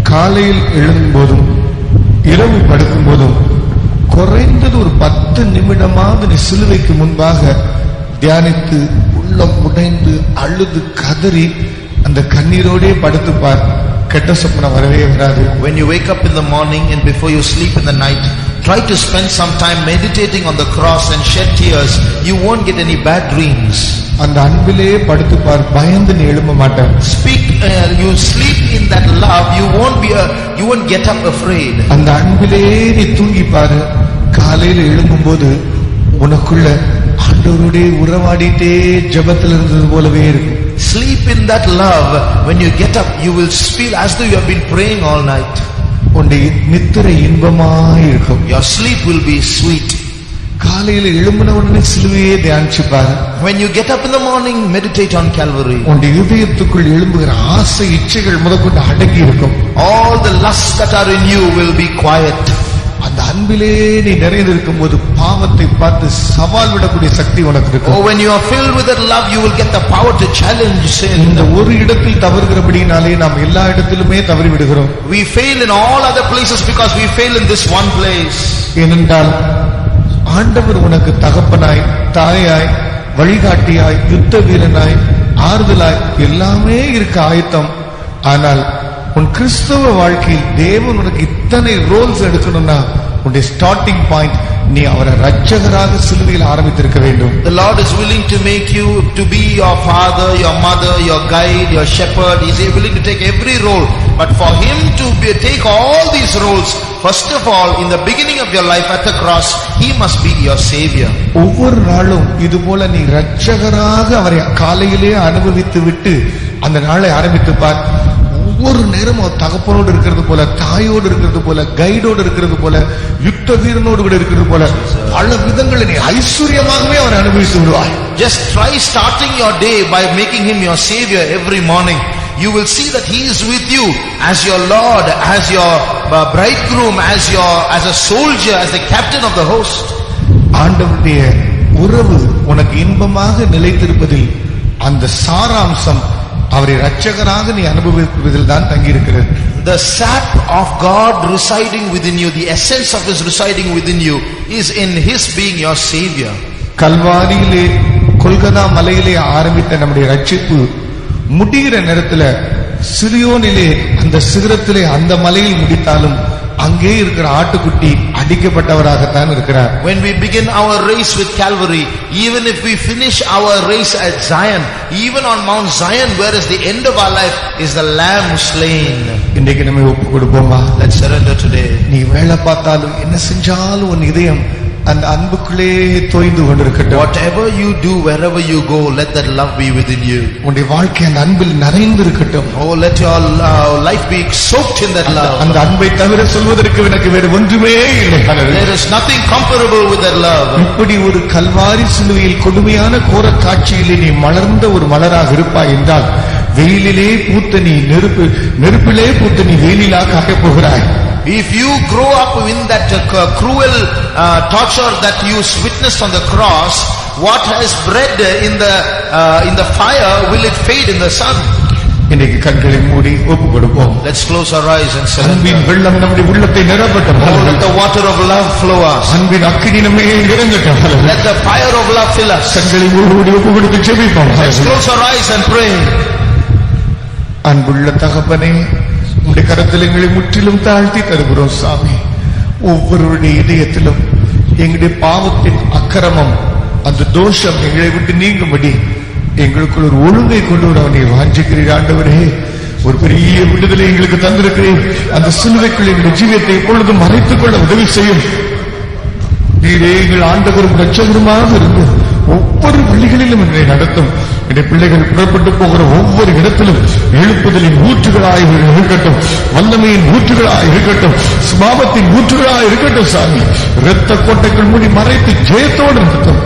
Speaker 4: காலையில் எழுதும் போதும் இரவு படுக்கும் போதும் குறைந்தது ஒரு 10 நிமிடமாவது நீ சிலுவைக்கு முன்பாக தியானித்து உள்ளம் உடைந்து அழுது கதறி அந்த கண்ணீரோடே படுத்துப்பார். கெட்ட சொப்பனம் வரவே வராது.
Speaker 2: When you wake up in the morning and before you sleep in the night, try to spend some time meditating on the cross and shed tears. You won't get any bad dreams.
Speaker 4: அந்த அன்பிலே படுத்துப்பார். பயந்து நீ எழும்ப மாட்டார்.
Speaker 2: You sleep in that love. You won't get up afraid.
Speaker 4: அந்த அன்பிலே நீ தூங்கி பாரு. காலையில எழும்பும் போது உனக்குள்ள ஆண்டவரோடே உறவாடிட்டே ஜெபத்தில் இருந்தது போலவே இருக்கும்.
Speaker 2: Sleep in that love. When you get up, you will feel as though you have been praying all night.
Speaker 4: உன்னுடைய நித்திரை இன்பமாய் இருக்கும்.
Speaker 2: Your sleep will be sweet.
Speaker 4: காலையில எழும்பின உடனே சிலுவையே தியானிச்சு பாரு.
Speaker 2: When you get up in the morning, meditate on Calvary.
Speaker 4: உன்னுடைய இதயத்துக்குள் எழும்புகிற ஆசை இச்சைகள் முதற்கொண்டு அடங்கி இருக்கும்.
Speaker 2: All the lusts that are in you will be quiet.
Speaker 4: அந்த அன்பிலே நீ நிறைந்திருக்கும் போது பாவத்தை பார்த்து சவால் விடக்கூடிய சக்தி உனக்கு இருக்கும்.
Speaker 2: Oh, when you are filled with that love, you will get the power to challenge sin.
Speaker 4: இந்த ஒரு இடத்தில் தவறுகிறபடினாலே நாம் எல்லா இடத்திலுமே தவறி விடுகிறோம்.
Speaker 2: We fail in all other places because we fail in this one place.
Speaker 4: ஏனென்றால் ஆண்டவர் உனக்கு தகப்பனாய், தாயாய், வழிகாட்டியாய், யுத்த வீரனாய், ஆறுதலாய் எல்லாமே இருக்க ஆயத்தம். ஆனால் உன் கிறிஸ்தவ வாழ்க்கையில் தேவன் உனக்கு இத்தனை ரோல்ஸ் எடுக்கணும்னா உன்னுடைய ஸ்டார்டிங் பாயிண்ட் நீ அவரை ரட்சகராக சிலுவையில் ஆரம்பித்திருக்க வேண்டும்.
Speaker 2: The Lord is willing to make you to be your father, your mother, your guide, your shepherd. He is willing to take every role. But for him to take all these roles, first of all, in the beginning of your life at the cross, he must be your savior.
Speaker 4: ஒவ்வொரு நாளும் இது போல நீ ரட்சகராக அவரை காலையிலே அனுபவித்து விட்டு அந்த நாளை ஆரம்பித்து பார். ஒவ்வொரு நேரம் தகப்பனோடு இருக்கிறது போல, தாயோடு இருக்கிறது போல, கைடோடு இருக்கிறது போல, யுத்த வீரனோடு கூட இருக்கிறது போல பல விதங்களில் நீ ஐஸ்வர்யமாகவே அவரை அனுபவித்து விடுவாய்.
Speaker 2: Just try starting your day by making him your savior every morning. You will see that he is with you as your Lord, as your bridegroom, as a soldier, as the captain of the host.
Speaker 4: ஆண்டவருடைய உறவு உனக்கு இன்பமாக நிலைத்திருப்பதில் அந்த சாராம்சம் அவரை ரட்சகராக நீ அனுபவிப்பதில் தான் தங்கி இருக்கிறது.
Speaker 2: The sap of God residing within you, the essence of his residing within you is in his being your savior.
Speaker 4: கல்வாரியிலே Golgotha மலையிலே ஆரம்பித்த நம்முடைய ரட்சிப்பு முடிகிற நேரத்துல சிரியோனிலே அந்த சிகரத்திலே அந்த மலையில் முடித்தாலும் அங்கே இருக்கிற ஆட்டுக்குட்டி அடிக்கப்பட்டவராகத்தான் இருக்கிறார்.
Speaker 2: When we begin our race with Calvary, even if we finish our race at Zion, even on Mount Zion, where is the end of our life, is the lamb slain.
Speaker 4: இன்றைக்கு நம்ம ஒப்பு கொடுப்போமா?
Speaker 2: Let's surrender today.
Speaker 4: நீ வேலை பார்த்தாலும் என்ன செஞ்சாலும் உன் இதயம் அந்த அன்புக்குள்ளே தோய்ந்து கொண்டிருக்கட்டும்.
Speaker 2: Whatever you do, wherever you go, let that love be within you.
Speaker 4: உன்னுடைய வாழ்க்கை அந்த அன்பில் நிறைந்து இருக்கட்டும்.
Speaker 2: Oh, let your life be soaked in that love.
Speaker 4: அந்த அன்பை தவிர சொல்வதற்கு எனக்கு வேறு ஒன்றுமே இல்லை.
Speaker 2: There is nothing comparable with that love.
Speaker 4: இப்படி ஒரு கல்வாரி சிலுவையில் கொடுமையான கோர காட்சியிலே நீ மலர்ந்த ஒரு மலராக இருப்பாய் என்றால் வெயிலிலே பூத்த நீ நெருப்பிலே பூத்த நீ வெயிலிலாக ஆகப் போகிறாய்.
Speaker 2: If you grow up in that cruel torture that you witnessed on the cross, what has bred in the fire will it fade in the sun?
Speaker 4: இன்னைக்கு கண்களை மூடி ஒப்பு கொடுப்போம்.
Speaker 2: Let's close our eyes and
Speaker 4: அன்பின்
Speaker 2: surrender.
Speaker 4: வெள்ளம் நம்முடைய உள்ளத்தை நிரப்பட்டும்.
Speaker 2: Oh, let the water of love flow us.
Speaker 4: அன்பின் அக்கினி நம்மை இறங்கட்டும்.
Speaker 2: Let the fire of love fill us.
Speaker 4: கண்களை மூடி ஒப்பு கொடுத்து ஜெபிப்போம்.
Speaker 2: Let's close our eyes and pray.
Speaker 4: அன்புள்ள தகப்பனே, உம்முடைய கரத்தில் எங்களை முற்றிலும் தாழ்த்தி தருகிறோம் சாமி. ஒவ்வொருவருடைய இதயத்திலும் எங்களுடைய பாவத்தின் அக்கிரமம், அந்த தோஷம் எங்களை விட்டு நீங்கும்படி எங்களுக்குள் ஒரு ஒழுங்கை கொண்டு வர நீர் வாஞ்சிக்கிறீர் ஆண்டவரே. ஒரு பெரிய விடுதலை எங்களுக்கு தந்திருக்கிறேன். அந்த சிலுவைக்குள் எங்களுடைய ஜீவியத்தை எப்பொழுதும் மறைத்துக் கொள்ள உதவி செய்யும். நீரே எங்கள் ஆண்டவரும் இரட்சகருமாக இருந்து ஒவ்வொரு வழிகளிலும் என்னை நடத்தும். என்னுடைய பிள்ளைகள் புறப்பட்டு போகிற ஒவ்வொரு இடத்திலும் எழுப்புதலின் ஊற்றுகளாய் இருக்கட்டும், வல்லமையின் ஊற்றுகளாய் இருக்கட்டும், சுபாவத்தின் ஊற்றுகளாய் இருக்கட்டும் சாமி. இரத்த கோட்டைக்குள் மூடி மறைத்து ஜெயத்தோடு நடத்தும்.